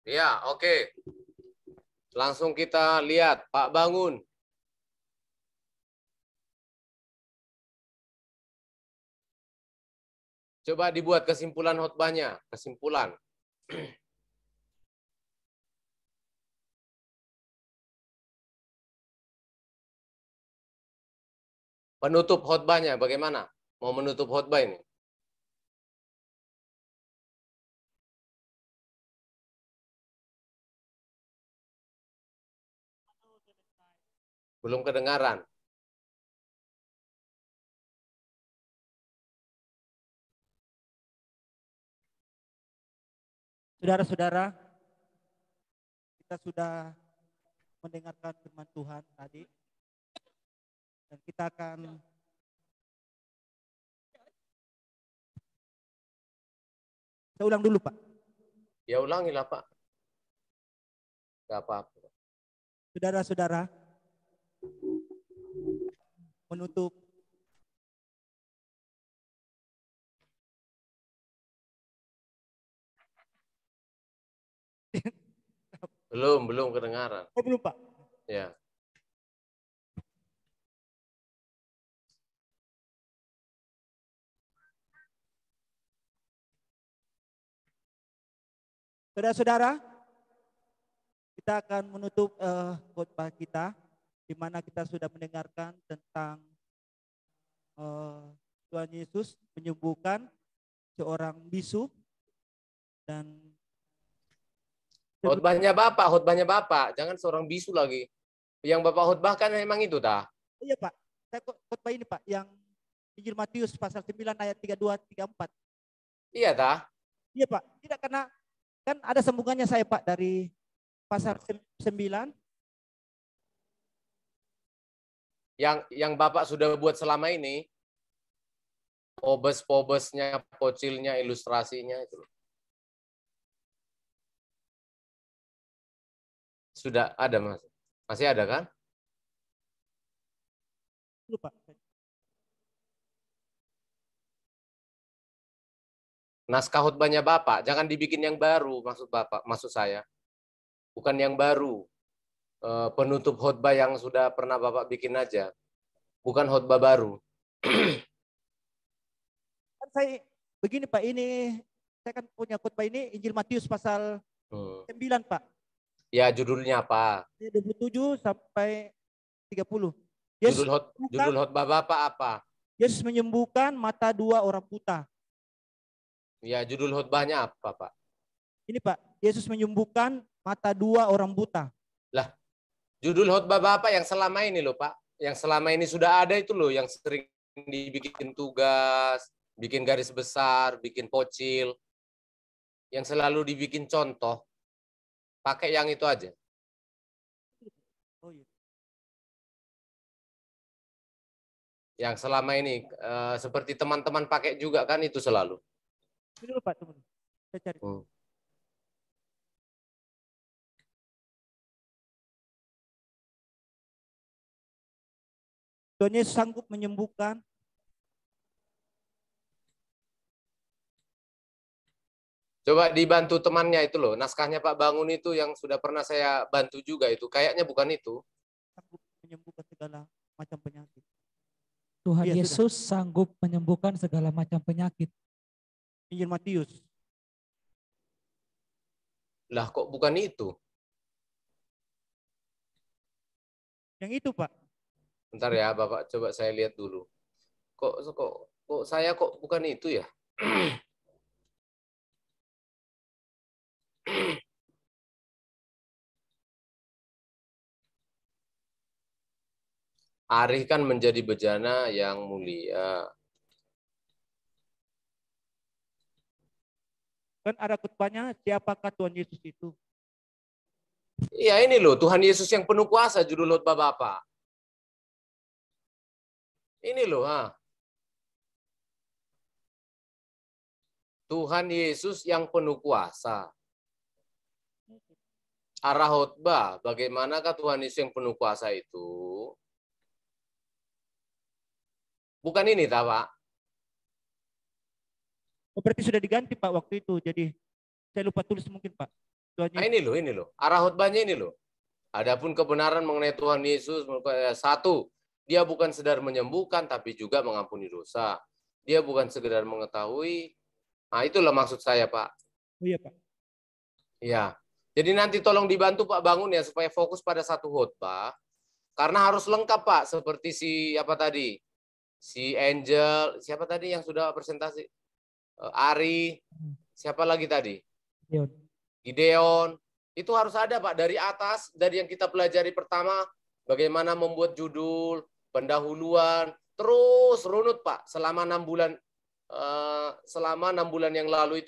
Ya, oke. Langsung kita lihat, Pak Bangun. Coba dibuat kesimpulan khotbahnya, kesimpulan. Penutup khotbahnya bagaimana? Mau menutup khotbah ini? Belum kedengaran. Saudara-saudara, kita sudah mendengarkan firman Tuhan tadi. Dan kita akan saya ulang dulu, Pak. Ya ulangilah, Pak. Gak apa-apa. Saudara-saudara, menutup Belum kedengaran. Oh, belum, Pak. Ya. Saudara-saudara, kita akan menutup khotbah kita, di mana kita sudah mendengarkan tentang Tuhan Yesus menyembuhkan seorang bisu dan Khotbahnya Bapak, jangan seorang bisu lagi. Yang Bapak khotbahkan memang itu tah. iya, Pak. Saya khotbah ini, Pak, yang Injil Matius pasal 9 ayat 32 34. Iya tah. Iya, Pak. Tidak, karena kan ada sambungannya saya, Pak, dari pasal 9. Yang Bapak sudah buat selama ini, pobes-pobesnya, pocilnya, ilustrasinya itu. Sudah ada, Mas. Masih ada kan? Lupa. Naskah khotbahnya Bapak, jangan dibikin yang baru, maksud Bapak, maksud saya. Bukan yang baru. Penutup khotbah yang sudah pernah Bapak bikin aja. Bukan khotbah baru. Kan saya begini, Pak, ini saya kan punya khotbah ini Injil Matius pasal 9, Pak. Ya, judulnya apa? 27 sampai 30. Judul khotbah Bapak apa? Yesus menyembuhkan mata 2 orang buta. Ya, judul khotbahnya apa, Pak? Ini, Pak, Yesus menyembuhkan mata 2 orang buta. Lah, judul khotbah Bapak yang selama ini loh, Pak. Yang selama ini sudah ada itu loh, yang sering dibikin tugas, bikin garis besar, bikin pocil. Yang selalu dibikin contoh. Pakai yang itu aja. Oh, iya. Yang selama ini seperti teman-teman pakai juga kan itu selalu. Dulu, Pak, tunggu. Saya cari. Tuhan Yesus sanggup menyembuhkan. Coba dibantu temannya itu loh, naskahnya Pak Bangun itu yang sudah pernah saya bantu juga itu. Kayaknya bukan itu. Sanggup menyembuhkan segala macam penyakit. Tuhan Iya, Yesus sanggup menyembuhkan segala macam penyakit. Injil Matius. Lah kok bukan itu? Yang itu, Pak. Bentar ya, Bapak coba saya lihat dulu. Kok saya kok bukan itu ya? Arih kan menjadi bejana yang mulia. Kan ada khotbahnya, siapakah Tuhan Yesus itu? Iya ini loh, Tuhan Yesus yang penuh kuasa judul khotbah Bapak. Ini loh, Tuhan Yesus yang penuh kuasa. Arah khotbah, bagaimanakah Tuhan Yesus yang penuh kuasa itu? Bukan ini, Pak. Oh, berarti sudah diganti, Pak, waktu itu. Jadi saya lupa tulis mungkin, Pak. Tuhan Nah Yesus. ini loh, arah khotbahnya ini loh. Adapun kebenaran mengenai Tuhan Yesus, satu, dia bukan sekedar menyembuhkan, tapi juga mengampuni dosa. Dia bukan sekedar mengetahui. Nah itulah maksud saya, Pak. Oh iya, Pak. Ya, jadi nanti tolong dibantu Pak Bangun ya, supaya fokus pada satu khotbah. Karena harus lengkap Pak, seperti si apa tadi, si Angel, siapa tadi yang sudah presentasi? Ari, siapa lagi tadi? Gideon. Gideon. Itu harus ada Pak, dari atas, dari yang kita pelajari pertama, bagaimana membuat judul, pendahuluan, terus runut Pak, selama 6 bulan selama 6 bulan yang lalu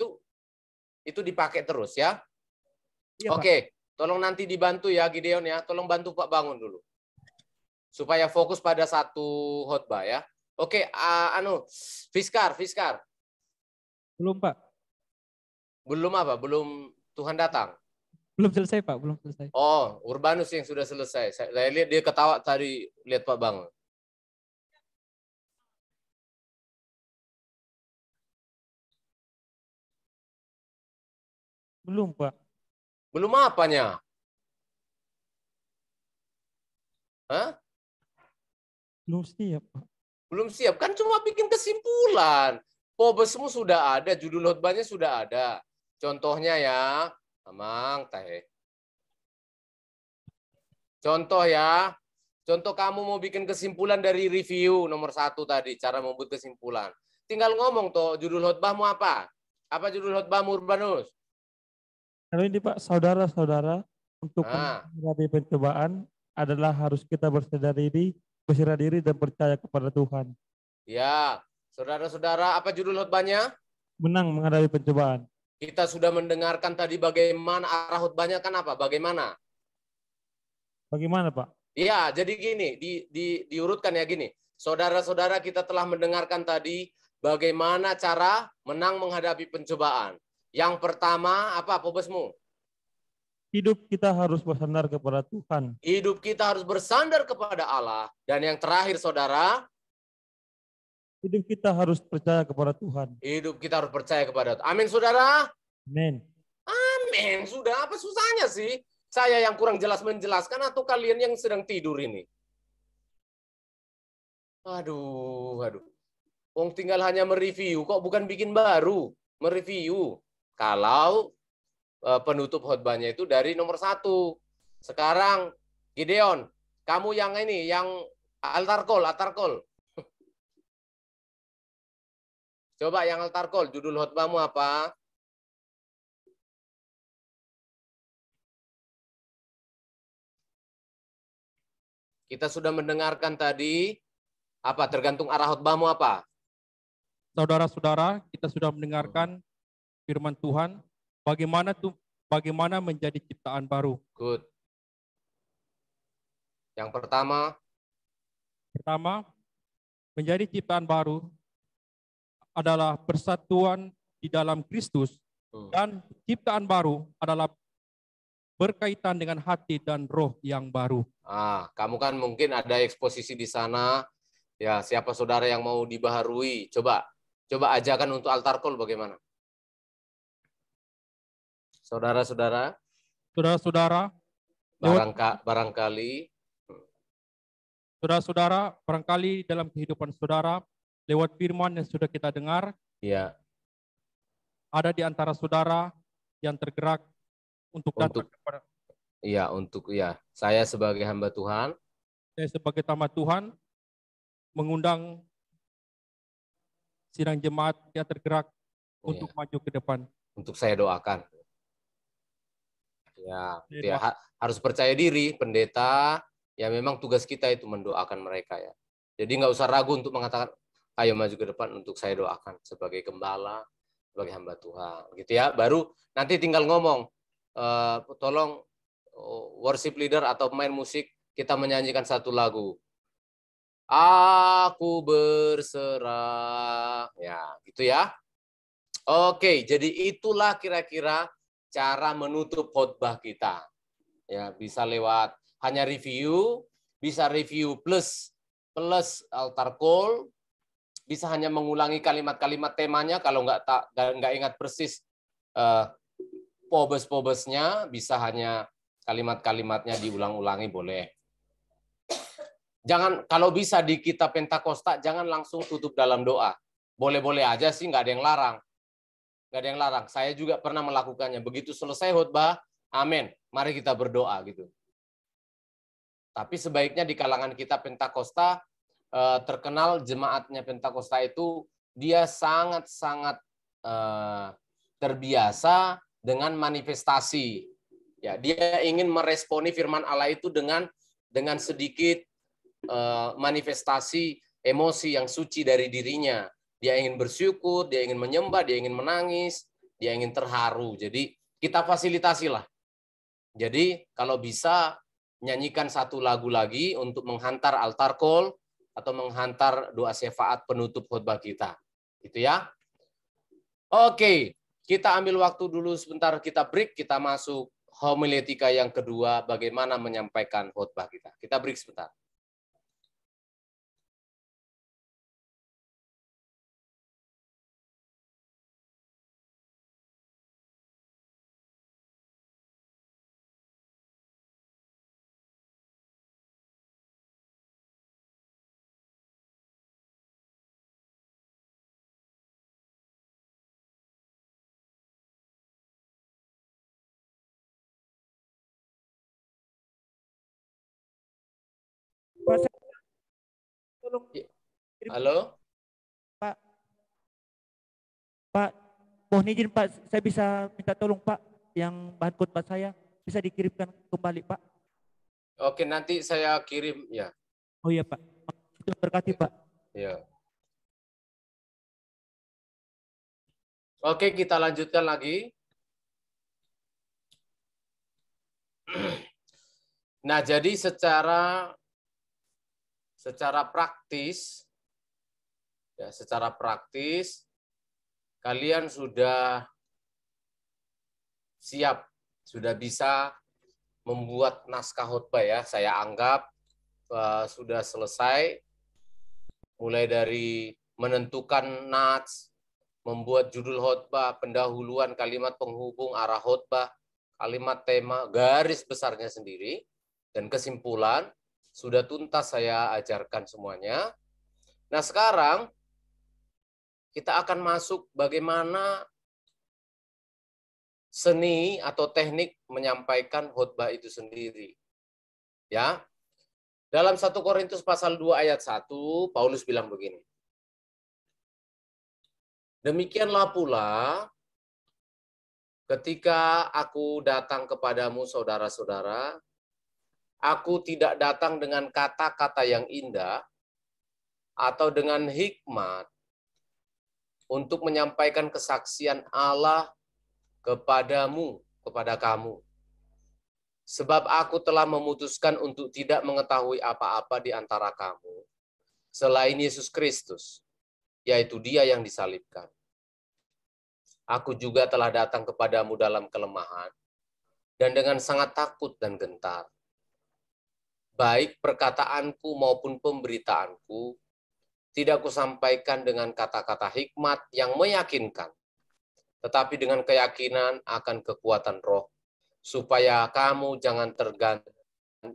itu dipakai terus ya. Iya, Pak. Oke, tolong nanti dibantu ya Gideon ya, tolong bantu Pak Bangun dulu. Supaya fokus pada satu khotbah ya. Oke, Fiskar. Belum, Pak. Belum apa? Belum Tuhan datang. Belum selesai, Pak. Belum selesai. Oh, Urbanus yang sudah selesai. Saya lihat dia ketawa tadi, lihat Pak Bangun. Belum, Pak. Belum apanya? Hah? Belum siap, Pak. Belum siap. Kan cuma bikin kesimpulan. Pobesmu sudah ada, judul khotbahnya sudah ada. Contohnya ya, Amang, teh. Contoh ya, contoh kamu mau bikin kesimpulan dari review nomor 1 tadi, cara membuat kesimpulan. Tinggal ngomong toh, judul khotbahmu apa? Apa judul khotbahmu Urbanus? Kalau ini Pak, saudara-saudara, untuk menghadapi pencobaan adalah harus kita berserah diri dan percaya kepada Tuhan. Ya, saudara-saudara, apa judul khotbahnya? Menang menghadapi pencobaan. Kita sudah mendengarkan tadi bagaimana arah khotbahnya kan apa? Bagaimana? Bagaimana Pak? Ya, jadi gini, diurutkan ya gini. Saudara-saudara, kita telah mendengarkan tadi bagaimana cara menang menghadapi pencobaan. Yang pertama, apa Pobesmu? Hidup kita harus bersandar kepada Tuhan. Hidup kita harus bersandar kepada Allah. Dan yang terakhir, saudara, hidup kita harus percaya kepada Tuhan. Hidup kita harus percaya kepada Tuhan. Amin, saudara? Amin. Amin. Sudah, apa susahnya sih? Saya yang kurang jelas menjelaskan atau kalian yang sedang tidur ini? Aduh. Wong tinggal hanya mereview, kok bukan bikin baru. Mereview. Kalau penutup khotbahnya itu dari nomor 1. Sekarang, Gideon, kamu yang ini, yang altar call. Coba yang altar call, judul khotbahmu apa? Kita sudah mendengarkan tadi, apa tergantung arah khotbahmu apa? Saudara-saudara, kita sudah mendengarkan firman Tuhan, bagaimana menjadi ciptaan baru. Good. Yang pertama, menjadi ciptaan baru adalah persatuan di dalam Kristus, dan ciptaan baru adalah berkaitan dengan hati dan roh yang baru. Kamu kan mungkin ada eksposisi di sana. Ya, siapa saudara yang mau dibaharui? Coba ajakan untuk altar call bagaimana? Saudara-saudara, barangkali dalam kehidupan saudara, lewat firman yang sudah kita dengar, ya, ada di antara saudara yang tergerak untuk datang kepada. Iya, saya sebagai hamba Tuhan. Saya sebagai hamba Tuhan mengundang sidang jemaat yang tergerak untuk maju ke depan. Untuk saya doakan. Ya, harus percaya diri, pendeta. Ya memang tugas kita itu mendoakan mereka ya. Jadi nggak usah ragu untuk mengatakan, ayo maju ke depan untuk saya doakan sebagai gembala, sebagai hamba Tuhan. Gitu ya. Baru nanti tinggal ngomong, tolong worship leader atau pemain musik, kita menyanyikan satu lagu. Aku berserah. Ya, gitu ya. Oke, jadi itulah kira-kira cara menutup khotbah kita. Ya, bisa lewat hanya review, bisa review plus altar call, bisa hanya mengulangi kalimat-kalimat temanya kalau nggak ingat persis pobes-pobesnya bisa hanya kalimat-kalimatnya diulang-ulangi boleh. Jangan, kalau bisa di kitab Pentakosta jangan langsung tutup dalam doa. Boleh-boleh aja sih, nggak ada yang larang. Nggak ada yang larang. Saya juga pernah melakukannya. Begitu selesai khotbah, amin, mari kita berdoa gitu. Tapi sebaiknya di kalangan kita Pentakosta, terkenal jemaatnya Pentakosta itu dia sangat-sangat terbiasa dengan manifestasi. Ya, dia ingin meresponi firman Allah itu dengan sedikit manifestasi emosi yang suci dari dirinya. Dia ingin bersyukur, dia ingin menyembah, dia ingin menangis, dia ingin terharu. Jadi kita fasilitasilah. Jadi kalau bisa nyanyikan satu lagu lagi untuk menghantar altar call atau menghantar doa syafaat penutup khotbah kita. Itu ya. Oke, kita ambil waktu dulu sebentar, kita break, kita masuk homiletika yang kedua, bagaimana menyampaikan khotbah kita. Kita break sebentar. Pak, tolong. Halo? Pak, mohon izin Pak, saya bisa minta tolong Pak, yang bahan khotbah saya bisa dikirimkan kembali Pak. Oke, nanti saya kirim ya. Oh iya Pak, itu berkati Pak. Ya. Oke, kita lanjutkan lagi. Nah, jadi secara praktis, ya, secara praktis kalian sudah siap, sudah bisa membuat naskah khotbah ya. Saya anggap sudah selesai, mulai dari menentukan nats, membuat judul khotbah, pendahuluan, kalimat penghubung, arah khotbah, kalimat tema, garis besarnya sendiri, dan kesimpulan sudah tuntas saya ajarkan semuanya. Nah, sekarang kita akan masuk bagaimana seni atau teknik menyampaikan khotbah itu sendiri. Ya. Dalam 1 Korintus pasal 2 ayat 1, Paulus bilang begini. Demikianlah pula ketika aku datang kepadamu saudara-saudara, aku tidak datang dengan kata-kata yang indah atau dengan hikmat untuk menyampaikan kesaksian Allah kepadamu, kepada kamu. Sebab aku telah memutuskan untuk tidak mengetahui apa-apa di antara kamu selain Yesus Kristus, yaitu Dia yang disalibkan. Aku juga telah datang kepadamu dalam kelemahan dan dengan sangat takut dan gentar. Baik perkataanku maupun pemberitaanku tidak kusampaikan dengan kata-kata hikmat yang meyakinkan, tetapi dengan keyakinan akan kekuatan roh, supaya kamu jangan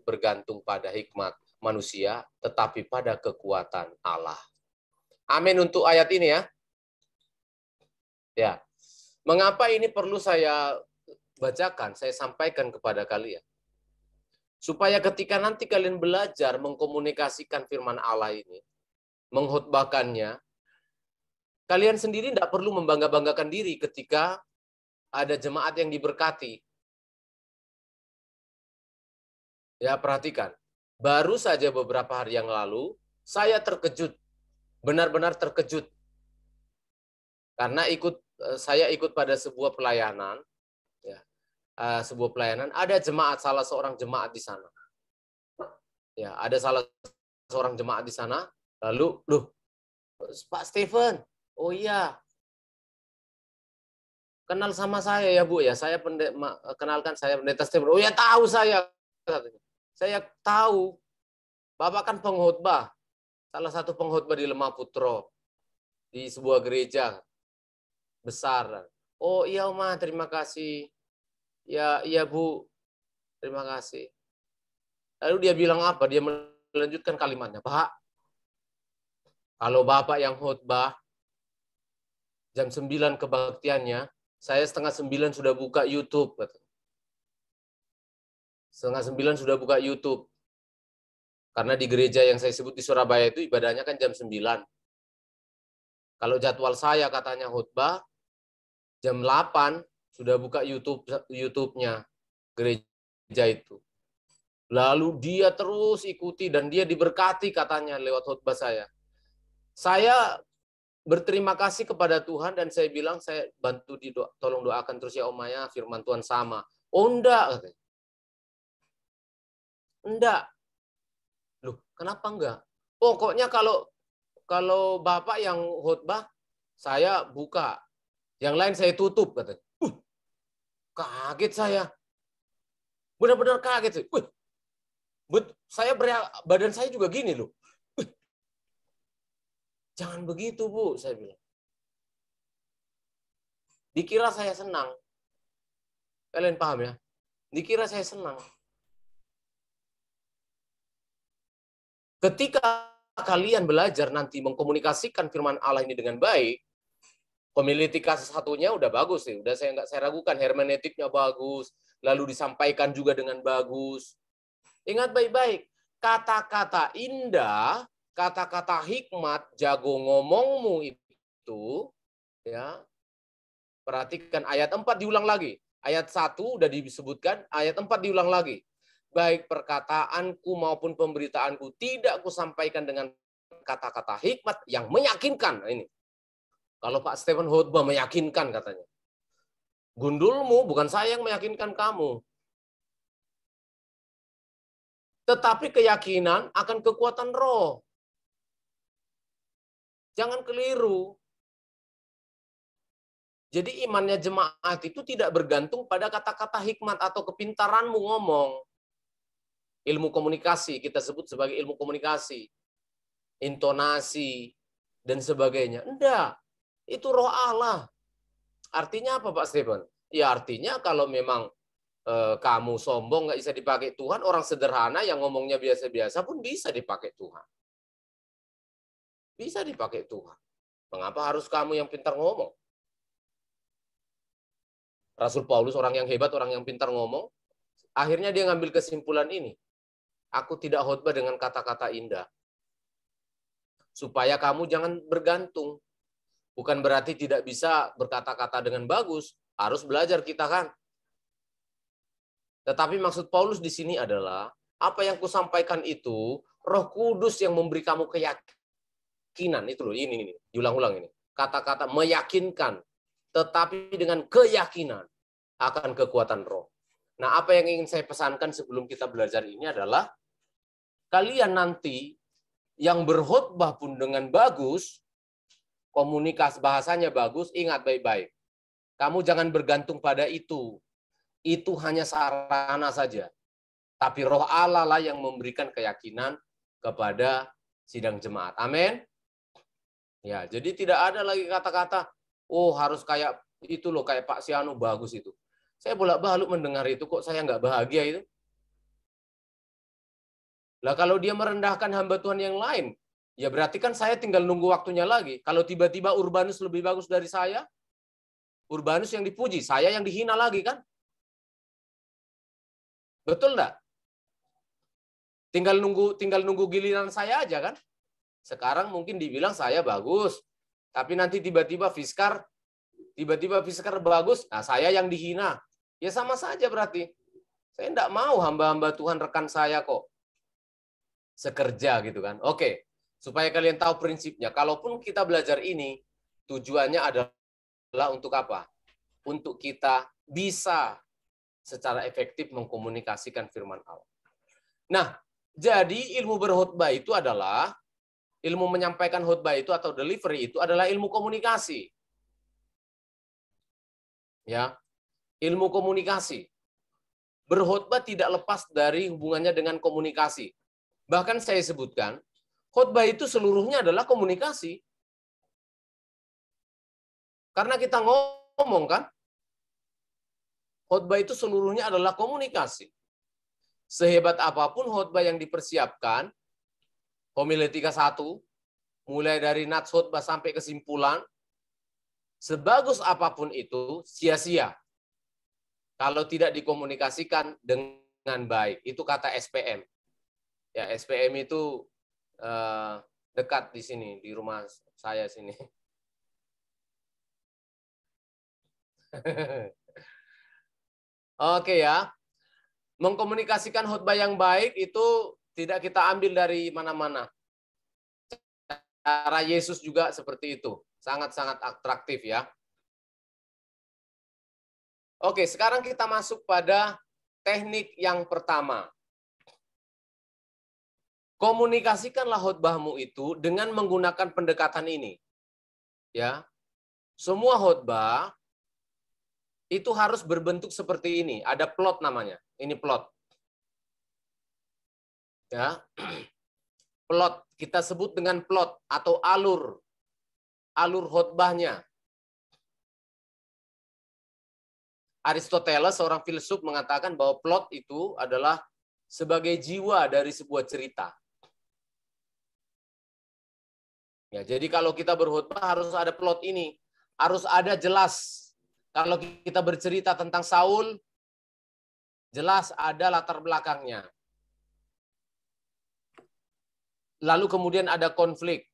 bergantung pada hikmat manusia, tetapi pada kekuatan Allah. Amin untuk ayat ini ya. Ya. Mengapa ini perlu saya bacakan, saya sampaikan kepada kalian? Supaya ketika nanti kalian belajar mengkomunikasikan firman Allah ini, mengkhotbahkannya, kalian sendiri tidak perlu membangga-banggakan diri ketika ada jemaat yang diberkati. Ya, perhatikan. Baru saja beberapa hari yang lalu, saya terkejut. Benar-benar terkejut. Karena saya ikut pada sebuah pelayanan. Ya, sebuah pelayanan. Ada jemaat, salah seorang jemaat di sana. Ya, ada salah seorang jemaat di sana. Lalu, Pak Stephen, oh iya, kenal sama saya ya Bu ya. Saya kenalkan saya Pendeta Stephen. Oh ya, tahu saya. Saya tahu. Bapak kan pengkhotbah. Salah satu pengkhotbah di Lemah Putro. Di sebuah gereja besar. Oh iya Oma, terima kasih. Ya, iya Bu. Terima kasih. Lalu dia bilang apa? Dia melanjutkan kalimatnya. Pak, kalau Bapak yang khotbah, jam 9 kebaktiannya, saya setengah 9 sudah buka YouTube. Setengah 9 sudah buka YouTube. Karena di gereja yang saya sebut di Surabaya itu ibadahnya kan jam 9. Kalau jadwal saya katanya khotbah, jam 8 sudah buka YouTube-nya gereja itu. Lalu dia terus ikuti dan dia diberkati katanya lewat khotbah saya. Saya berterima kasih kepada Tuhan dan saya bilang saya bantu tolong doakan terus ya Om Maya, firman Tuhan sama. Oh enggak katanya. Enggak. Loh, kenapa enggak? Pokoknya kalau Bapak yang khotbah saya buka. Yang lain saya tutup katanya. Kaget saya. Benar-benar kaget. Saya badan saya juga gini loh. Jangan begitu, Bu, saya bilang. Dikira saya senang. Kalian paham ya? Dikira saya senang. Ketika kalian belajar nanti mengkomunikasikan firman Allah ini dengan baik, homiletika satunya udah bagus sih, udah saya ragukan, hermeneutiknya bagus, lalu disampaikan juga dengan bagus. Ingat baik-baik, kata-kata indah, kata-kata hikmat, jago ngomongmu itu, ya. Perhatikan ayat 4 diulang lagi. Ayat 1 udah disebutkan, ayat 4 diulang lagi. Baik perkataanku maupun pemberitaanku tidak kusampaikan dengan kata-kata hikmat yang meyakinkan. Nah, ini. Kalau Pak Stephen khotbah meyakinkan katanya. Gundulmu bukan saya yang meyakinkan kamu. Tetapi keyakinan akan kekuatan roh. Jangan keliru. Jadi imannya jemaat itu tidak bergantung pada kata-kata hikmat atau kepintaranmu ngomong. Ilmu komunikasi, kita sebut sebagai ilmu komunikasi. Intonasi, dan sebagainya. Enggak. Itu roh Allah. Artinya apa Pak Stephen? Ya artinya kalau memang kamu sombong nggak bisa dipakai Tuhan, orang sederhana yang ngomongnya biasa-biasa pun bisa dipakai Tuhan. Bisa dipakai Tuhan. Mengapa harus kamu yang pintar ngomong? Rasul Paulus orang yang hebat, orang yang pintar ngomong, akhirnya dia ngambil kesimpulan ini. Aku tidak khotbah dengan kata-kata indah. Supaya kamu jangan bergantung. Bukan berarti tidak bisa berkata-kata dengan bagus, harus belajar kita kan. Tetapi maksud Paulus di sini adalah, apa yang kusampaikan itu, Roh Kudus yang memberi kamu keyakinan. Itu loh, ini diulang-ulang ini. Kata-kata meyakinkan, tetapi dengan keyakinan akan kekuatan roh. Nah, apa yang ingin saya pesankan sebelum kita belajar ini adalah, kalian nanti yang berkhotbah pun dengan bagus, komunikasi bahasanya bagus, ingat baik-baik. Kamu jangan bergantung pada itu. Itu hanya sarana saja. Tapi roh Allah lah yang memberikan keyakinan kepada sidang jemaat. Amin. Ya, jadi tidak ada lagi kata-kata, oh harus kayak itu loh, kayak Pak Sianu bagus itu. Saya bolak-balik mendengar itu, kok saya nggak bahagia itu. Lah kalau dia merendahkan hamba Tuhan yang lain, ya berarti kan saya tinggal nunggu waktunya lagi. Kalau tiba-tiba Urbanus lebih bagus dari saya, Urbanus yang dipuji, saya yang dihina lagi kan? Betul enggak? Tinggal nunggu giliran saya aja kan? Sekarang mungkin dibilang saya bagus, tapi nanti tiba-tiba Fiskar bagus, nah saya yang dihina. Ya sama saja berarti. Saya enggak mau hamba-hamba Tuhan rekan saya kok sekerja gitu kan. Oke, supaya kalian tahu prinsipnya. Kalaupun kita belajar ini, tujuannya adalah untuk apa? Untuk kita bisa secara efektif mengkomunikasikan firman Allah. Nah, jadi ilmu berkhotbah itu adalah, ilmu menyampaikan khotbah itu atau delivery itu adalah ilmu komunikasi. Ya, ilmu komunikasi. Berkhotbah tidak lepas dari hubungannya dengan komunikasi. Bahkan saya sebutkan, khotbah itu seluruhnya adalah komunikasi. Karena kita ngomong kan, khotbah itu seluruhnya adalah komunikasi. Sehebat apapun khotbah yang dipersiapkan, homiletika 1, mulai dari nats khotbah sampai kesimpulan, sebagus apapun itu sia-sia kalau tidak dikomunikasikan dengan baik. Itu kata SPM. Ya, SPM itu dekat di sini, di rumah saya sini. Oke ya. Mengkomunikasikan khotbah yang baik itu tidak kita ambil dari mana-mana. Cara Yesus juga seperti itu. Sangat-sangat atraktif ya. Oke, sekarang kita masuk pada teknik yang pertama. Komunikasikanlah khotbahmu itu dengan menggunakan pendekatan ini. Ya. Semua khotbah itu harus berbentuk seperti ini. Ada plot namanya. Ini plot. Ya. Plot kita sebut dengan plot atau alur khotbahnya. Aristoteles, seorang filsuf, mengatakan bahwa plot itu adalah sebagai jiwa dari sebuah cerita. Ya, jadi kalau kita berkhotbah harus ada plot ini, harus ada jelas. Kalau kita bercerita tentang Saul, jelas ada latar belakangnya. Lalu kemudian ada konflik.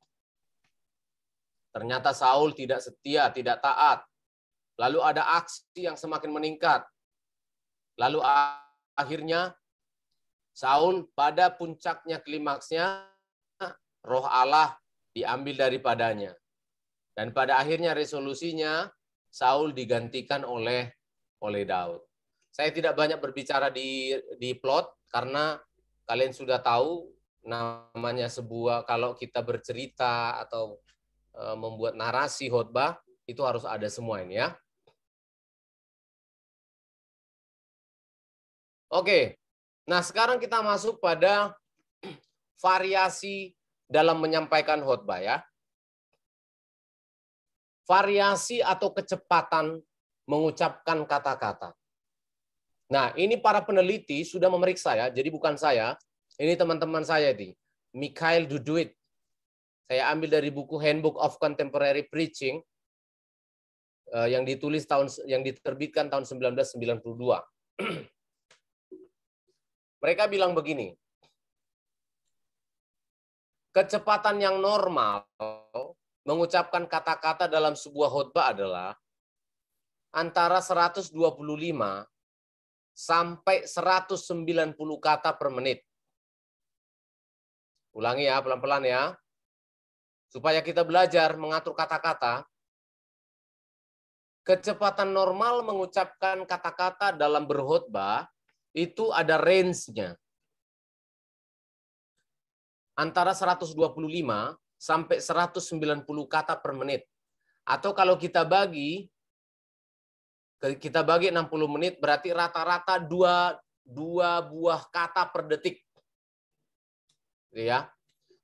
Ternyata Saul tidak setia, tidak taat. Lalu ada aksi yang semakin meningkat. Lalu akhirnya Saul pada puncaknya, klimaksnya, roh Allah diambil daripadanya. Dan pada akhirnya resolusinya Saul digantikan oleh Daud. Saya tidak banyak berbicara di plot karena kalian sudah tahu namanya sebuah, kalau kita bercerita atau membuat narasi khotbah itu harus ada semua ini ya. Oke. Nah, sekarang kita masuk pada variasi dalam menyampaikan khotbah ya. Variasi atau kecepatan mengucapkan kata-kata. Nah, ini para peneliti sudah memeriksa ya, jadi bukan saya, ini teman-teman saya nih, Mikhail Duduit. Saya ambil dari buku Handbook of Contemporary Preaching yang diterbitkan tahun 1992. Mereka bilang begini, kecepatan yang normal mengucapkan kata-kata dalam sebuah khotbah adalah antara 125 sampai 190 kata per menit. Ulangi ya, pelan-pelan ya. Supaya kita belajar mengatur kata-kata. Kecepatan normal mengucapkan kata-kata dalam berkhotbah itu ada range-nya. Antara 125 sampai 190 kata per menit. Atau kalau kita bagi 60 menit, berarti rata-rata 2 buah kata per detik. Ya.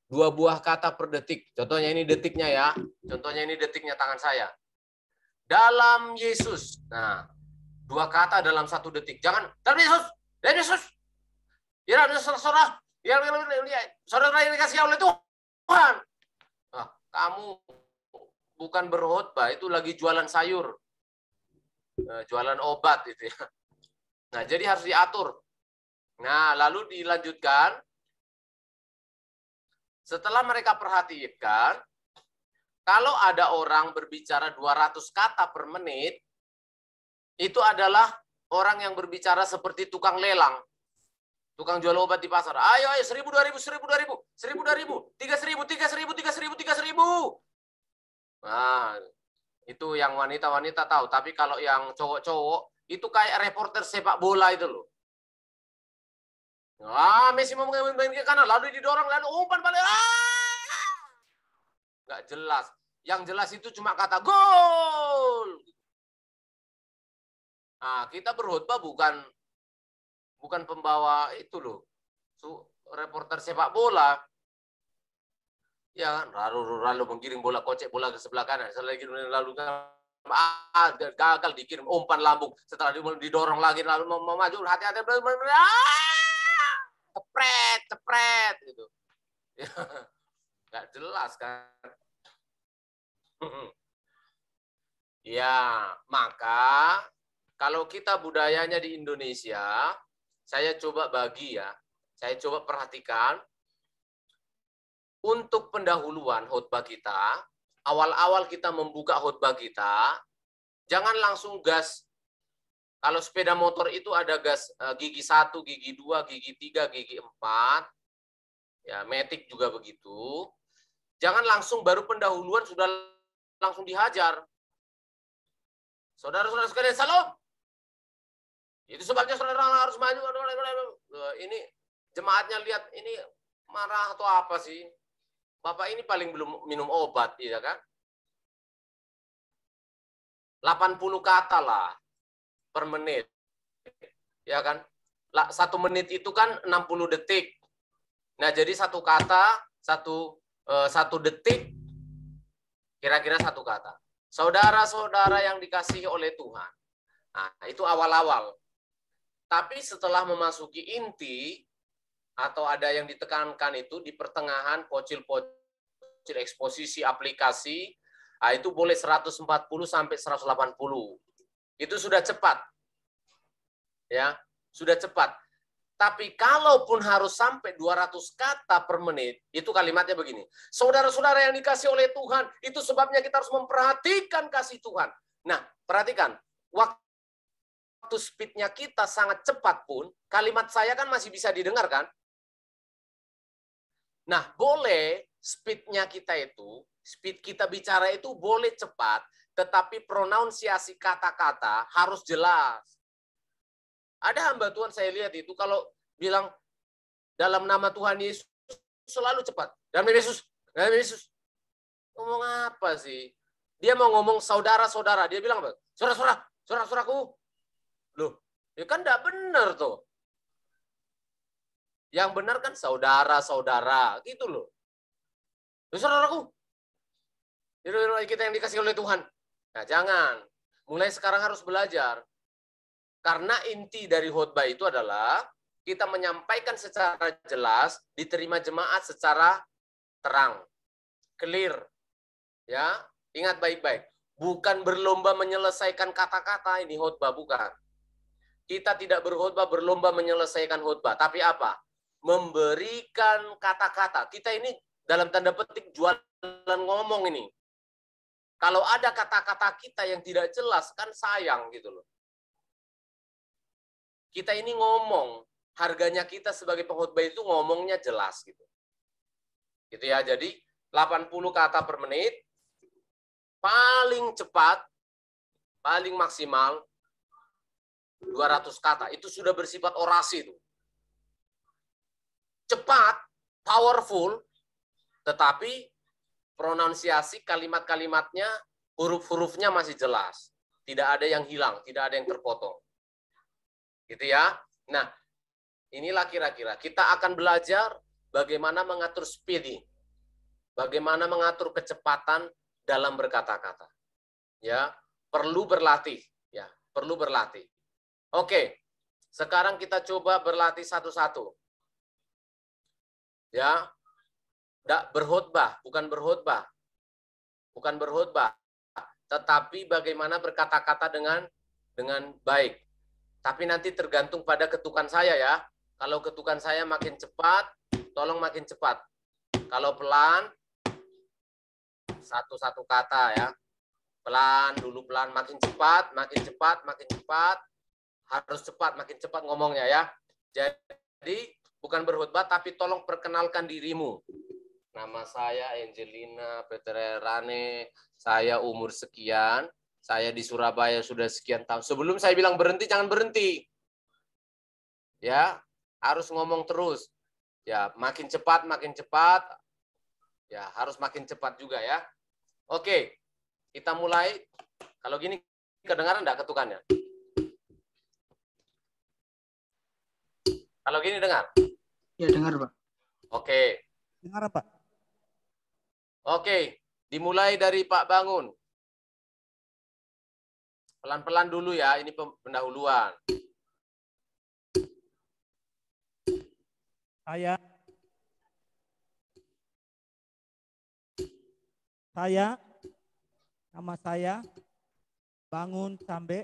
2 buah kata per detik. Contohnya ini detiknya ya. Contohnya ini detiknya tangan saya. Dalam Yesus. Nah, 2 kata dalam 1 detik. Jangan, dalam Yesus. Dalam Yesus. Ya, saudara. Ya, saudara yang dikasih oleh Tuhan. Nah, kamu bukan berkhotbah, itu lagi jualan sayur. Jualan obat itu ya. Nah, jadi harus diatur. Nah, lalu dilanjutkan. Setelah mereka perhatikan, kalau ada orang berbicara 200 kata per menit, itu adalah orang yang berbicara seperti tukang lelang. Tukang jual obat di pasar. Ayo, 1.000, 2.000, 1.000, 2.000, 1.000, 2.000, 3.000, 3.000, 3.000, 3.000. Nah, itu yang wanita-wanita tahu. Tapi kalau yang cowok-cowok, itu kayak reporter sepak bola itu loh. Messi mau main ke kanan, lalu didorong, lalu umpan balik. Nggak jelas. Yang jelas itu cuma kata gol. Nah, kita berkhotbah bukan pembawa itu loh. Reporter sepak bola. Ya kan, lalu menggiring bola, kocek bola ke sebelah kanan. Lalu gagal, dikirim umpan lambung, setelah didorong lagi lalu mau maju, hati-hati, cepret gitu. Nggak jelas kan. Ya, maka kalau kita budayanya di Indonesia, saya coba bagi ya, saya coba perhatikan untuk pendahuluan khotbah kita, awal-awal kita membuka khotbah kita, jangan langsung gas. Kalau sepeda motor itu ada gas gigi 1, gigi 2, gigi 3, gigi 4, ya Matic juga begitu. Jangan langsung baru pendahuluan sudah langsung dihajar. Saudara-saudara sekalian, salam. Itu sebabnya saudara harus maju. Ini jemaatnya lihat ini marah atau apa sih? Bapak ini paling belum minum obat, ya kan? 80 kata lah per menit. Ya kan? 1 menit itu kan 60 detik. Nah, jadi satu kata, satu detik, kira-kira satu kata. Saudara-saudara yang dikasihi oleh Tuhan. Nah, itu awal-awal. Tapi setelah memasuki inti, atau ada yang ditekankan itu di pertengahan, pocil-pocil eksposisi aplikasi, nah itu boleh 140 sampai 180. Itu sudah cepat. Ya, sudah cepat. Tapi kalaupun harus sampai 200 kata per menit, itu kalimatnya begini. Saudara-saudara yang dikasih oleh Tuhan, itu sebabnya kita harus memperhatikan kasih Tuhan. Nah, perhatikan. Waktu speednya kita sangat cepat pun, kalimat saya kan masih bisa didengar kan? Nah, boleh speednya kita itu, speed kita bicara itu boleh cepat, tetapi pronunsiasi kata-kata harus jelas. Ada hamba Tuhan saya lihat itu kalau bilang dalam nama Tuhan Yesus selalu cepat. Dalam nama Yesus, dalam Yesus. Ngomong apa sih? Dia mau ngomong saudara-saudara, dia bilang apa? Saudara-saudara, saudara-saudaraku. Loh, ya kan enggak benar tuh. Yang benar kan saudara-saudara, gitu loh. Saudaraku. Kita yang dikasih oleh Tuhan. Nah, jangan. Mulai sekarang harus belajar. Karena inti dari khotbah itu adalah kita menyampaikan secara jelas, diterima jemaat secara terang, clear. Ya, ingat baik-baik. Bukan berlomba menyelesaikan kata-kata ini khotbah, bukan. Kita tidak berkhotbah berlomba menyelesaikan khotbah, tapi apa? Memberikan kata-kata. Kita ini dalam tanda petik jualan ngomong ini. Kalau ada kata-kata kita yang tidak jelas, kan sayang gitu loh. Kita ini ngomong, harganya kita sebagai pengkhotbah itu ngomongnya jelas gitu. Gitu ya. Jadi 80 kata per menit, paling cepat, paling maksimal 200 kata. Itu sudah bersifat orasi itu. Cepat, powerful, tetapi pronunsiasi kalimat-kalimatnya, huruf-hurufnya masih jelas. Tidak ada yang hilang, tidak ada yang terpotong. Gitu ya. Nah, inilah kira-kira kita akan belajar bagaimana mengatur speed, bagaimana mengatur kecepatan dalam berkata-kata. Ya, perlu berlatih, ya, perlu berlatih. Oke. Sekarang kita coba berlatih satu-satu. Ya. Berkhotbah, bukan berkhotbah. Bukan berkhotbah, tetapi bagaimana berkata-kata dengan baik. Tapi nanti tergantung pada ketukan saya ya. Kalau ketukan saya makin cepat, tolong makin cepat. Kalau pelan, satu-satu kata ya. Pelan, dulu pelan, makin cepat, makin cepat, makin cepat. Harus cepat, makin cepat ngomongnya ya. Jadi, bukan berkhotbah, tapi tolong perkenalkan dirimu. Nama saya Angelina Petrerane, saya umur sekian. Saya di Surabaya sudah sekian tahun. Sebelum saya bilang berhenti, jangan berhenti. Ya, harus ngomong terus. Ya, makin cepat, makin cepat. Ya, harus makin cepat juga ya. Oke, kita mulai. Kalau gini, kedengaran enggak ketukannya? Kalau gini dengar? Ya, dengar, Pak. Oke. Dengar, Pak. Oke, dimulai dari Pak Bangun. Pelan-pelan dulu ya, ini pendahuluan. Nama saya Bangun Sambe.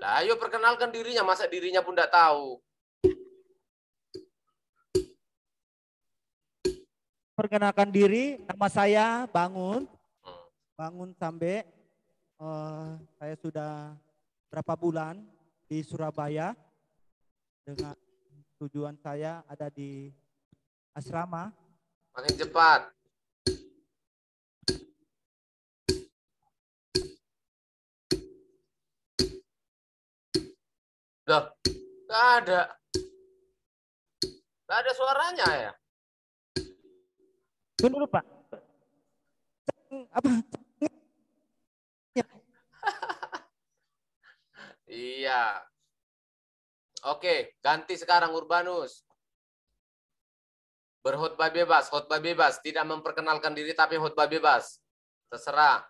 Lah, ayo perkenalkan dirinya, masa dirinya pun tidak tahu. Perkenalkan diri, nama saya Bangun Sambe. Saya sudah berapa bulan di Surabaya dengan tujuan saya ada di asrama. Makin cepat. Loh, nggak ada. Nggak ada suaranya ya. Tunggu dulu, Pak. Apa? Iya. Oke, ganti sekarang Urbanus. Berkhotbah bebas, khotbah bebas. Tidak memperkenalkan diri tapi khotbah bebas. Terserah.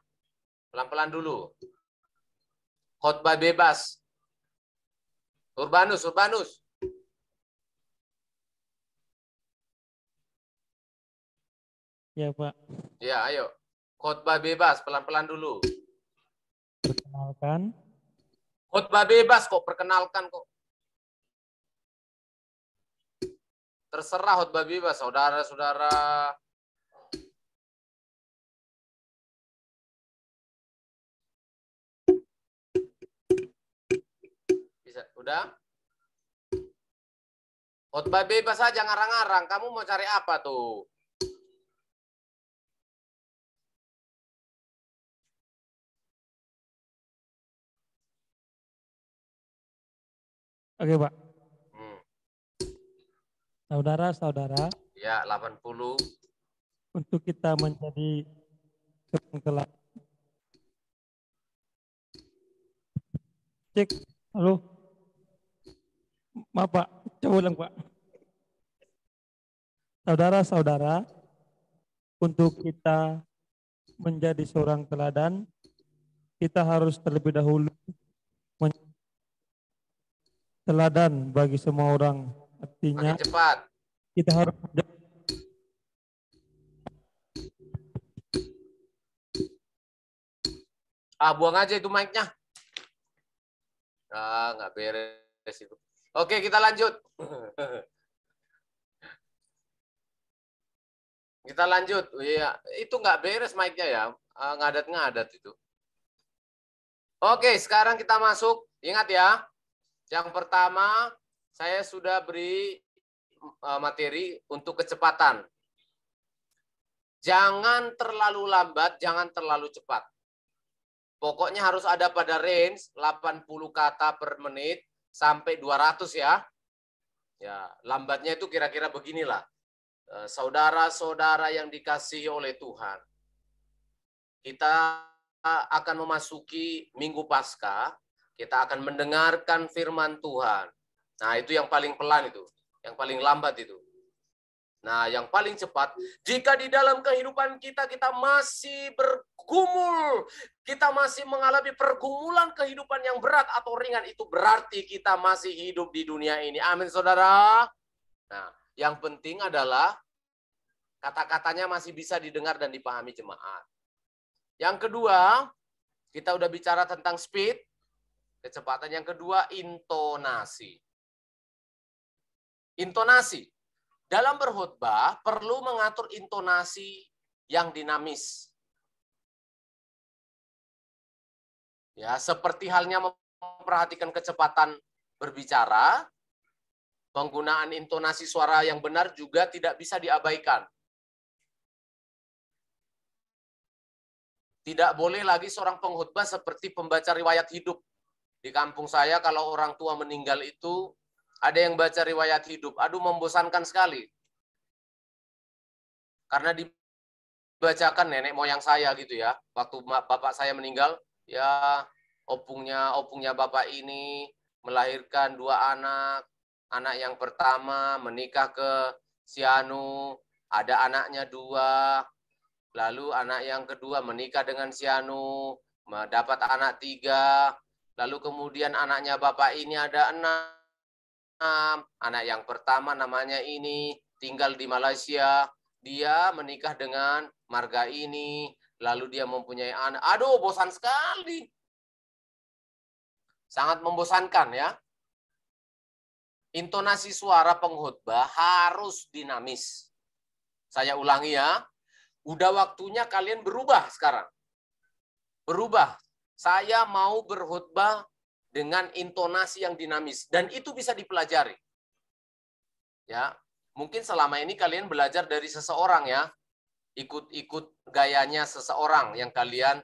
Pelan-pelan dulu. Khotbah bebas. Urbanus. Ya, Pak. Ya, ayo. Khotbah bebas, pelan-pelan dulu. Perkenalkan. Khotbah bebas kok, perkenalkan kok. Terserah khotbah bebas, saudara-saudara. Bisa, udah? Khotbah bebas aja ngarang-ngarang. Kamu mau cari apa tuh? Oke, Pak. Saudara-saudara. Ya, 80. Untuk kita menjadi seorang teladan. Cek. Halo. Maaf, Pak. Coba ulang, Pak. Saudara-saudara, untuk kita menjadi seorang teladan, kita harus terlebih dahulu teladan bagi semua orang. Artinya makin cepat. Kita harus buang aja itu mic-nya. Nggak beres itu. Oke, kita lanjut. Kita lanjut. Iya, itu nggak beres mic-nya ya. Ngadat-ngadat itu. Oke, sekarang kita masuk. Ingat ya. Yang pertama, saya sudah beri materi untuk kecepatan. Jangan terlalu lambat, jangan terlalu cepat. Pokoknya harus ada pada range 80 kata per menit sampai 200 ya. Ya, lambatnya itu kira-kira beginilah. Saudara-saudara yang dikasihi oleh Tuhan. Kita akan memasuki Minggu Paskah, kita akan mendengarkan firman Tuhan. Nah, itu yang paling pelan itu, yang paling lambat itu. Nah, yang paling cepat, jika di dalam kehidupan kita masih bergumul, kita masih mengalami pergumulan kehidupan yang berat atau ringan, itu berarti kita masih hidup di dunia ini. Amin, saudara. Nah, yang penting adalah kata-katanya masih bisa didengar dan dipahami jemaat. Yang kedua, kita udah bicara tentang speed, kecepatan. Yang kedua, intonasi. Intonasi. Dalam berkhotbah perlu mengatur intonasi yang dinamis. Ya, seperti halnya memperhatikan kecepatan berbicara, penggunaan intonasi suara yang benar juga tidak bisa diabaikan. Tidak boleh lagi seorang pengkhotbah seperti pembaca riwayat hidup. Di kampung saya kalau orang tua meninggal itu ada yang baca riwayat hidup. Aduh, membosankan sekali. Karena dibacakan nenek moyang saya gitu ya. Waktu bapak saya meninggal, ya opungnya bapak ini melahirkan 2 anak. Anak yang pertama menikah ke si Anu, ada anaknya 2. Lalu anak yang kedua menikah dengan si anu, mendapat anak 3. Lalu kemudian anaknya bapak ini ada 6. Anak yang pertama namanya ini, tinggal di Malaysia. Dia menikah dengan marga ini. Lalu dia mempunyai anak. Aduh, bosan sekali. Sangat membosankan ya. Intonasi suara pengkhotbah harus dinamis. Saya ulangi ya. Udah waktunya kalian berubah sekarang. Berubah. Saya mau berkhotbah dengan intonasi yang dinamis. Dan itu bisa dipelajari. Ya, mungkin selama ini kalian belajar dari seseorang ya. Ikut-ikut gayanya seseorang yang kalian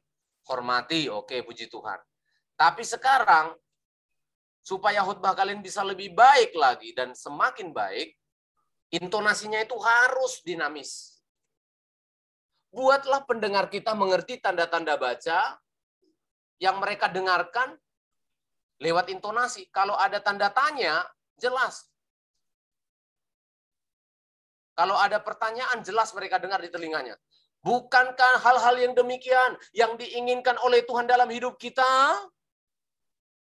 hormati. Oke, puji Tuhan. Tapi sekarang, supaya khotbah kalian bisa lebih baik lagi dan semakin baik, intonasinya itu harus dinamis. Buatlah pendengar kita mengerti tanda-tanda baca yang mereka dengarkan lewat intonasi. Kalau ada tanda tanya, jelas. Kalau ada pertanyaan, jelas mereka dengar di telinganya. Bukankah hal-hal yang demikian yang diinginkan oleh Tuhan dalam hidup kita?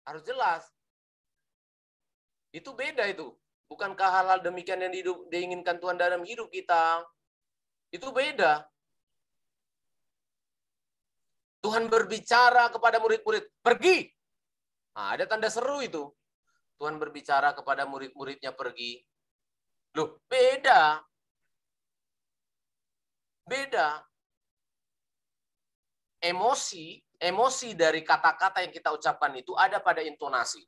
Harus jelas. Itu beda itu. Bukankah hal-hal demikian yang diinginkan Tuhan dalam hidup kita? Itu beda. Tuhan berbicara kepada murid-murid, pergi. Nah, ada tanda seru itu. Tuhan berbicara kepada murid-muridnya pergi. Loh, beda. Beda. Emosi dari kata-kata yang kita ucapkan itu ada pada intonasi.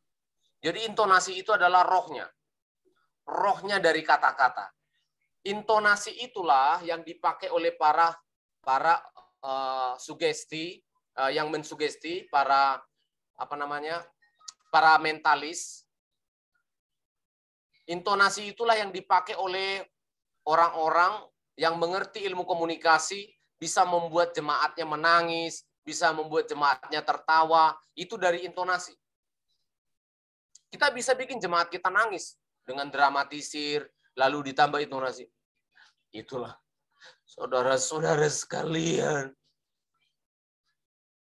Jadi intonasi itu adalah rohnya. Rohnya dari kata-kata. Intonasi itulah yang dipakai oleh para sugesti, yang mensugesti, para mentalis. Intonasi itulah yang dipakai oleh orang-orang yang mengerti ilmu komunikasi, bisa membuat jemaatnya menangis, bisa membuat jemaatnya tertawa, itu dari intonasi. Kita bisa bikin jemaat kita nangis dengan dramatisir, lalu ditambah intonasi. Itulah, saudara-saudara sekalian.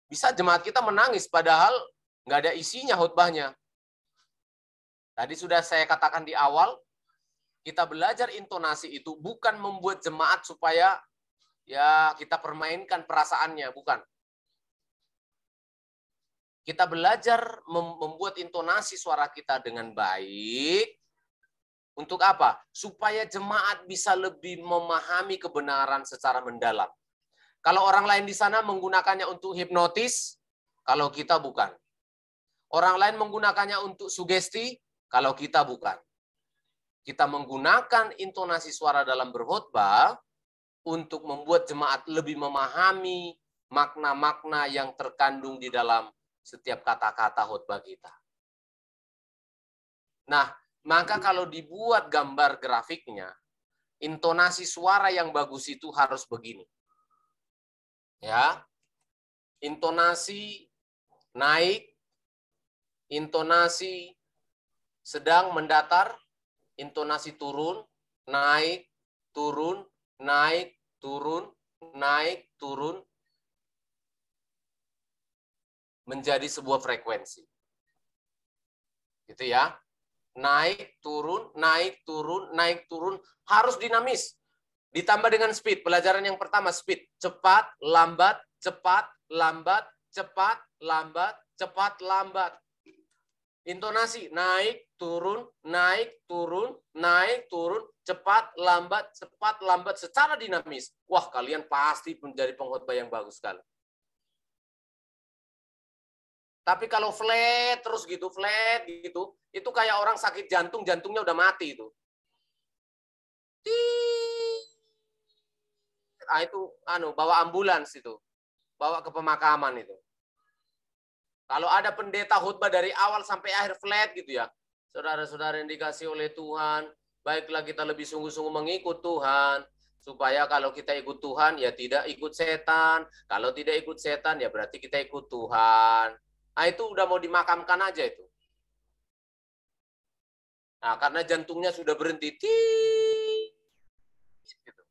Bisa jemaat kita menangis, padahal nggak ada isinya khotbahnya. Tadi sudah saya katakan di awal, kita belajar intonasi itu bukan membuat jemaat supaya ya kita permainkan perasaannya, bukan. Kita belajar membuat intonasi suara kita dengan baik. Untuk apa? Supaya jemaat bisa lebih memahami kebenaran secara mendalam. Kalau orang lain di sana menggunakannya untuk hipnotis, kalau kita bukan. Orang lain menggunakannya untuk sugesti, kalau kita bukan. Kita menggunakan intonasi suara dalam berkhotbah untuk membuat jemaat lebih memahami makna-makna yang terkandung di dalam setiap kata-kata khotbah kita. Nah, maka kalau dibuat gambar grafiknya, intonasi suara yang bagus itu harus begini. Ya. Intonasi naik, intonasi sedang mendatar, intonasi turun, naik, turun, naik, turun, naik, turun, menjadi sebuah frekuensi. Gitu ya. Naik, turun, naik, turun, naik, turun, harus dinamis. Ditambah dengan speed. Pelajaran yang pertama speed. Cepat, lambat, cepat, lambat, cepat, lambat, cepat, lambat. Intonasi naik, turun, naik, turun, naik, turun, cepat, lambat secara dinamis. Wah, kalian pasti menjadi pengkhotbah yang bagus sekali. Tapi kalau flat terus gitu, flat gitu, itu kayak orang sakit jantung, jantungnya udah mati itu. Ah, itu bawa ambulans itu. Bawa ke pemakaman itu. Kalau ada pendeta khutbah dari awal sampai akhir flat gitu ya. Saudara-saudara yang dikasih oleh Tuhan, baiklah kita lebih sungguh-sungguh mengikut Tuhan. Supaya kalau kita ikut Tuhan, ya tidak ikut setan. Kalau tidak ikut setan, ya berarti kita ikut Tuhan. Nah, itu udah mau dimakamkan aja itu. Nah, karena jantungnya sudah berhenti. Gitu.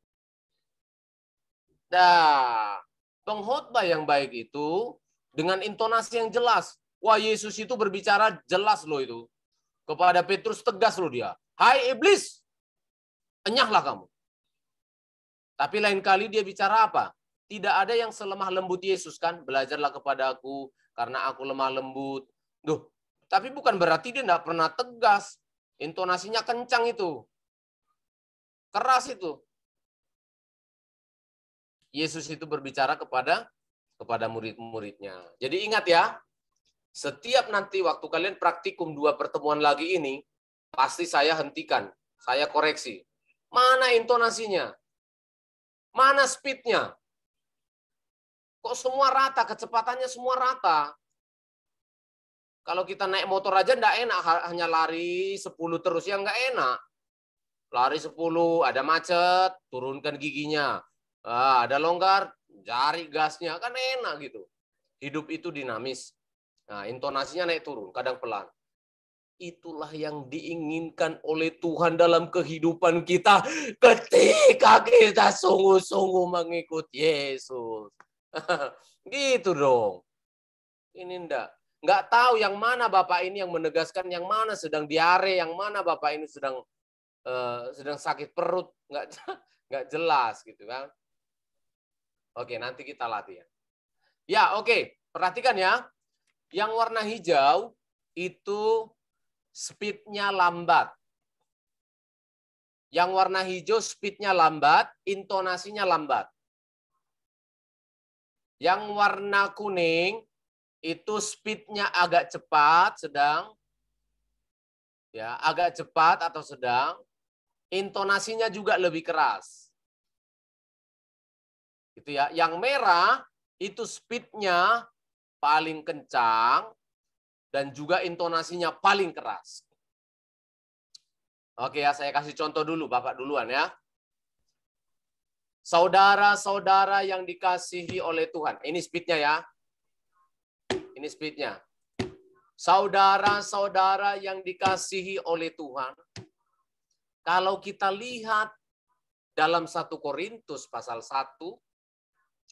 Nah, pengkhotbah yang baik itu dengan intonasi yang jelas. Wah, Yesus itu berbicara jelas loh itu. Kepada Petrus tegas loh dia. Hai iblis, enyahlah kamu. Tapi lain kali dia bicara apa? Tidak ada yang selemah lembut Yesus kan. Belajarlah kepada aku karena aku lemah lembut. Duh, tapi bukan berarti dia tidak pernah tegas. Intonasinya kencang itu. Keras itu. Yesus itu berbicara kepada murid-muridnya. Jadi ingat ya, setiap nanti waktu kalian praktikum 2 pertemuan lagi ini, pasti saya hentikan, saya koreksi. Mana intonasinya? Mana speednya? Kok semua rata, kecepatannya semua rata? Kalau kita naik motor aja enggak enak, hanya lari 10 terus, ya enggak enak. Lari 10, ada macet, turunkan giginya. Ada longgar, cari gasnya, kan enak gitu. Hidup itu dinamis. Nah, intonasinya naik turun, kadang pelan. Itulah yang diinginkan oleh Tuhan dalam kehidupan kita ketika kita sungguh-sungguh mengikut Yesus. Gitu dong. Ini enggak tahu yang mana Bapak ini yang menegaskan, yang mana sedang diare, yang mana Bapak ini sedang sakit perut, enggak jelas gitu kan. Oke, nanti kita latih ya. Ya, oke. Perhatikan ya. Yang warna hijau itu speed-nya lambat. Yang warna hijau speed-nya lambat, intonasinya lambat. Yang warna kuning itu speed-nya agak cepat, sedang. Ya, agak cepat atau sedang. Intonasinya juga lebih keras. Gitu ya. Yang merah itu speed-nya paling kencang dan juga intonasinya paling keras. Oke ya, saya kasih contoh dulu, Bapak duluan ya. Saudara-saudara yang dikasihi oleh Tuhan. Ini speed-nya ya. Ini speed-nya. Saudara-saudara yang dikasihi oleh Tuhan. Kalau kita lihat dalam 1 Korintus pasal 1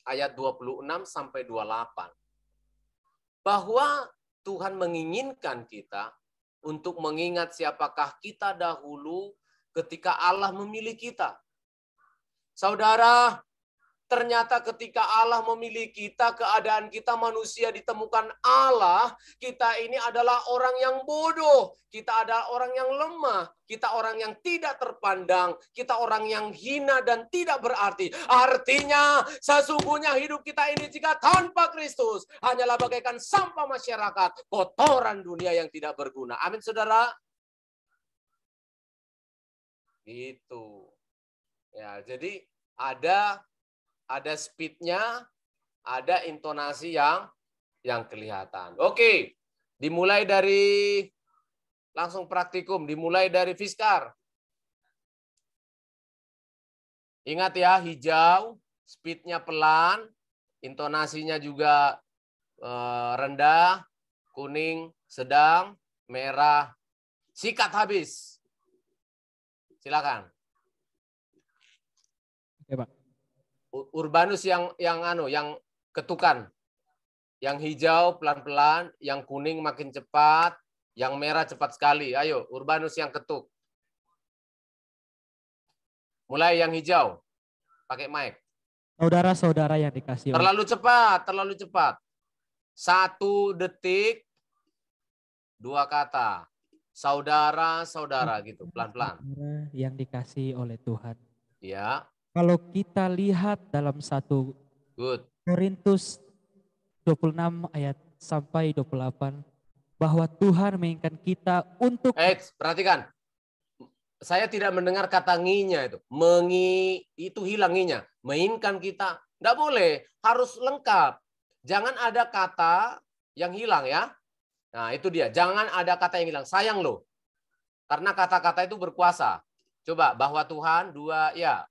ayat 26 sampai 28. Bahwa Tuhan menginginkan kita untuk mengingat siapakah kita dahulu ketika Allah memilih kita. Saudara, ternyata ketika Allah memilih kita, keadaan kita manusia ditemukan Allah, kita ini adalah orang yang bodoh, kita adalah orang yang lemah, kita orang yang tidak terpandang, kita orang yang hina dan tidak berarti. Artinya, sesungguhnya hidup kita ini jika tanpa Kristus, hanyalah bagaikan sampah masyarakat, kotoran dunia yang tidak berguna. Amin, saudara? Gitu. Ya, jadi ada speed-nya, ada intonasi yang kelihatan. Oke, dimulai dari langsung praktikum, dimulai dari Fiskar. Ingat ya, hijau, speed-nya pelan, intonasinya juga rendah, kuning, sedang, merah, sikat habis. Silakan. Oke, Pak. Urbanus yang ketukan. Yang hijau pelan-pelan, yang kuning makin cepat, yang merah cepat sekali. Ayo, Urbanus yang ketuk. Mulai yang hijau. Pakai mic. Saudara-saudara yang dikasihi oleh Terlalu cepat. 1 detik, 2 kata. Saudara-saudara gitu, pelan-pelan. Yang dikasihi oleh Tuhan. Ya. Kalau kita lihat dalam 1 Korintus 26 ayat sampai 28, bahwa Tuhan menginginkan kita untuk... perhatikan. Saya tidak mendengar kata nginya itu. Itu hilang nginya. Menginginkan kita. Nggak boleh. Harus lengkap. Jangan ada kata yang hilang ya. Nah itu dia. Jangan ada kata yang hilang. Sayang loh. Karena kata-kata itu berkuasa. Coba, bahwa Tuhan, 2, ya.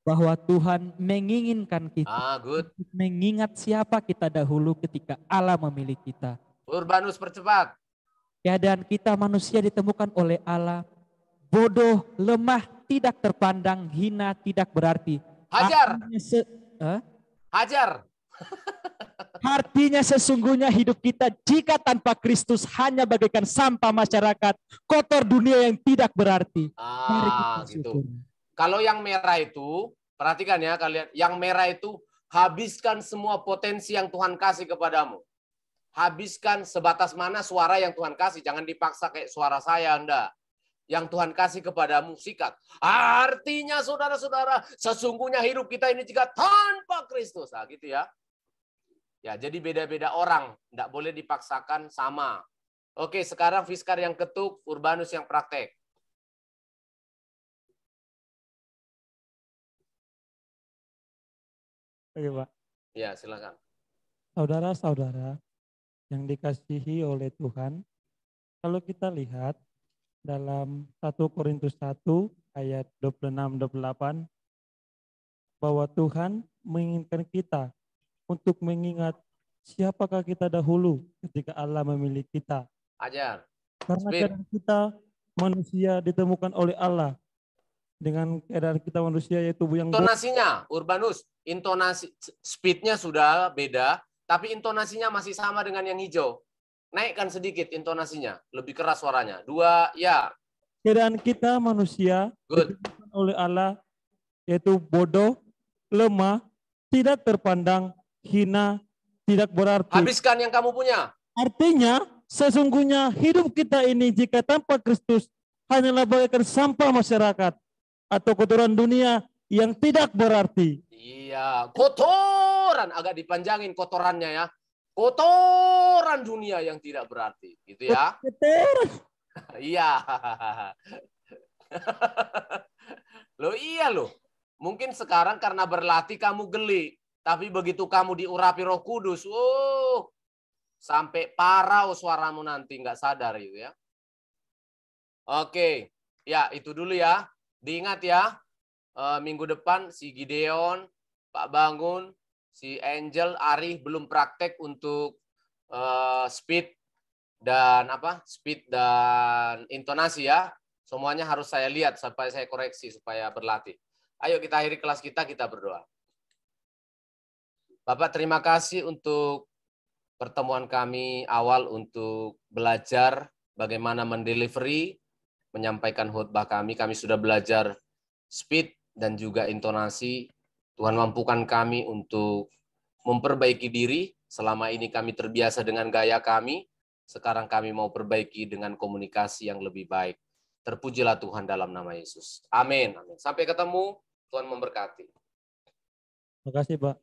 Bahwa Tuhan menginginkan kita mengingat siapa kita dahulu ketika Allah memilih kita. Urbanus percepat. Keadaan kita manusia ditemukan oleh Allah bodoh, lemah, tidak terpandang, hina, tidak berarti. Hajar. Hajar. Artinya sesungguhnya hidup kita jika tanpa Kristus hanya bagaikan sampah masyarakat, kotor dunia yang tidak berarti. Mari kita Gitu. syukur. Kalau yang merah itu, perhatikan ya kalian, yang merah itu habiskan semua potensi yang Tuhan kasih kepadamu. Habiskan sebatas mana suara yang Tuhan kasih, jangan dipaksa kayak suara saya, enggak. Yang Tuhan kasih kepadamu, sikat. Artinya saudara-saudara, sesungguhnya hidup kita ini jika tanpa Kristus. Nah, gitu ya. Ya, jadi beda-beda orang, enggak boleh dipaksakan sama. Oke, sekarang Fiskar yang ketuk, Urbanus yang praktek. Oke, Pak. Ya, silakan. Saudara-saudara yang dikasihi oleh Tuhan, kalau kita lihat dalam 1 Korintus 1 ayat 26-28, bahwa Tuhan menginginkan kita untuk mengingat siapakah kita dahulu ketika Allah memilih kita. Ajar. Karena Speed. keadaan kita manusia ditemukan oleh Allah. Dengan keadaan kita manusia yaitu yang Intonasinya, Urbanus, intonasi speednya sudah beda, tapi intonasinya masih sama dengan yang hijau. Naikkan sedikit intonasinya, lebih keras suaranya. 2, ya. keadaan kita manusia Good. ditemukan oleh Allah yaitu bodoh, lemah, tidak terpandang, hina, tidak berarti. Habiskan yang kamu punya. Artinya sesungguhnya hidup kita ini jika tanpa Kristus hanyalah bagaikan sampah masyarakat atau kotoran dunia yang tidak berarti. Iya, kotoran, agak dipanjangin kotorannya ya. Kotoran dunia yang tidak berarti, gitu ya. Kotoran. Iya. Loh iya loh. Mungkin sekarang karena berlatih kamu geli, tapi begitu kamu diurapi Roh Kudus, sampai parau suaramu nanti nggak sadar gitu ya. Oke, ya itu dulu ya. Diingat ya, minggu depan si Gideon, Pak Bangun, si Angel, Ari belum praktek untuk speed dan speed dan intonasi ya. Semuanya harus saya lihat sampai saya koreksi supaya berlatih. Ayo kita akhiri kelas kita berdoa. Bapak terima kasih untuk pertemuan kami awal untuk belajar bagaimana mendelivery, menyampaikan khotbah kami. Kami sudah belajar speed dan juga intonasi. Tuhan mampukan kami untuk memperbaiki diri. Selama ini kami terbiasa dengan gaya kami. Sekarang kami mau perbaiki dengan komunikasi yang lebih baik. Terpujilah Tuhan dalam nama Yesus. Amin. Amin. Sampai ketemu. Tuhan memberkati. Terima kasih, Pak.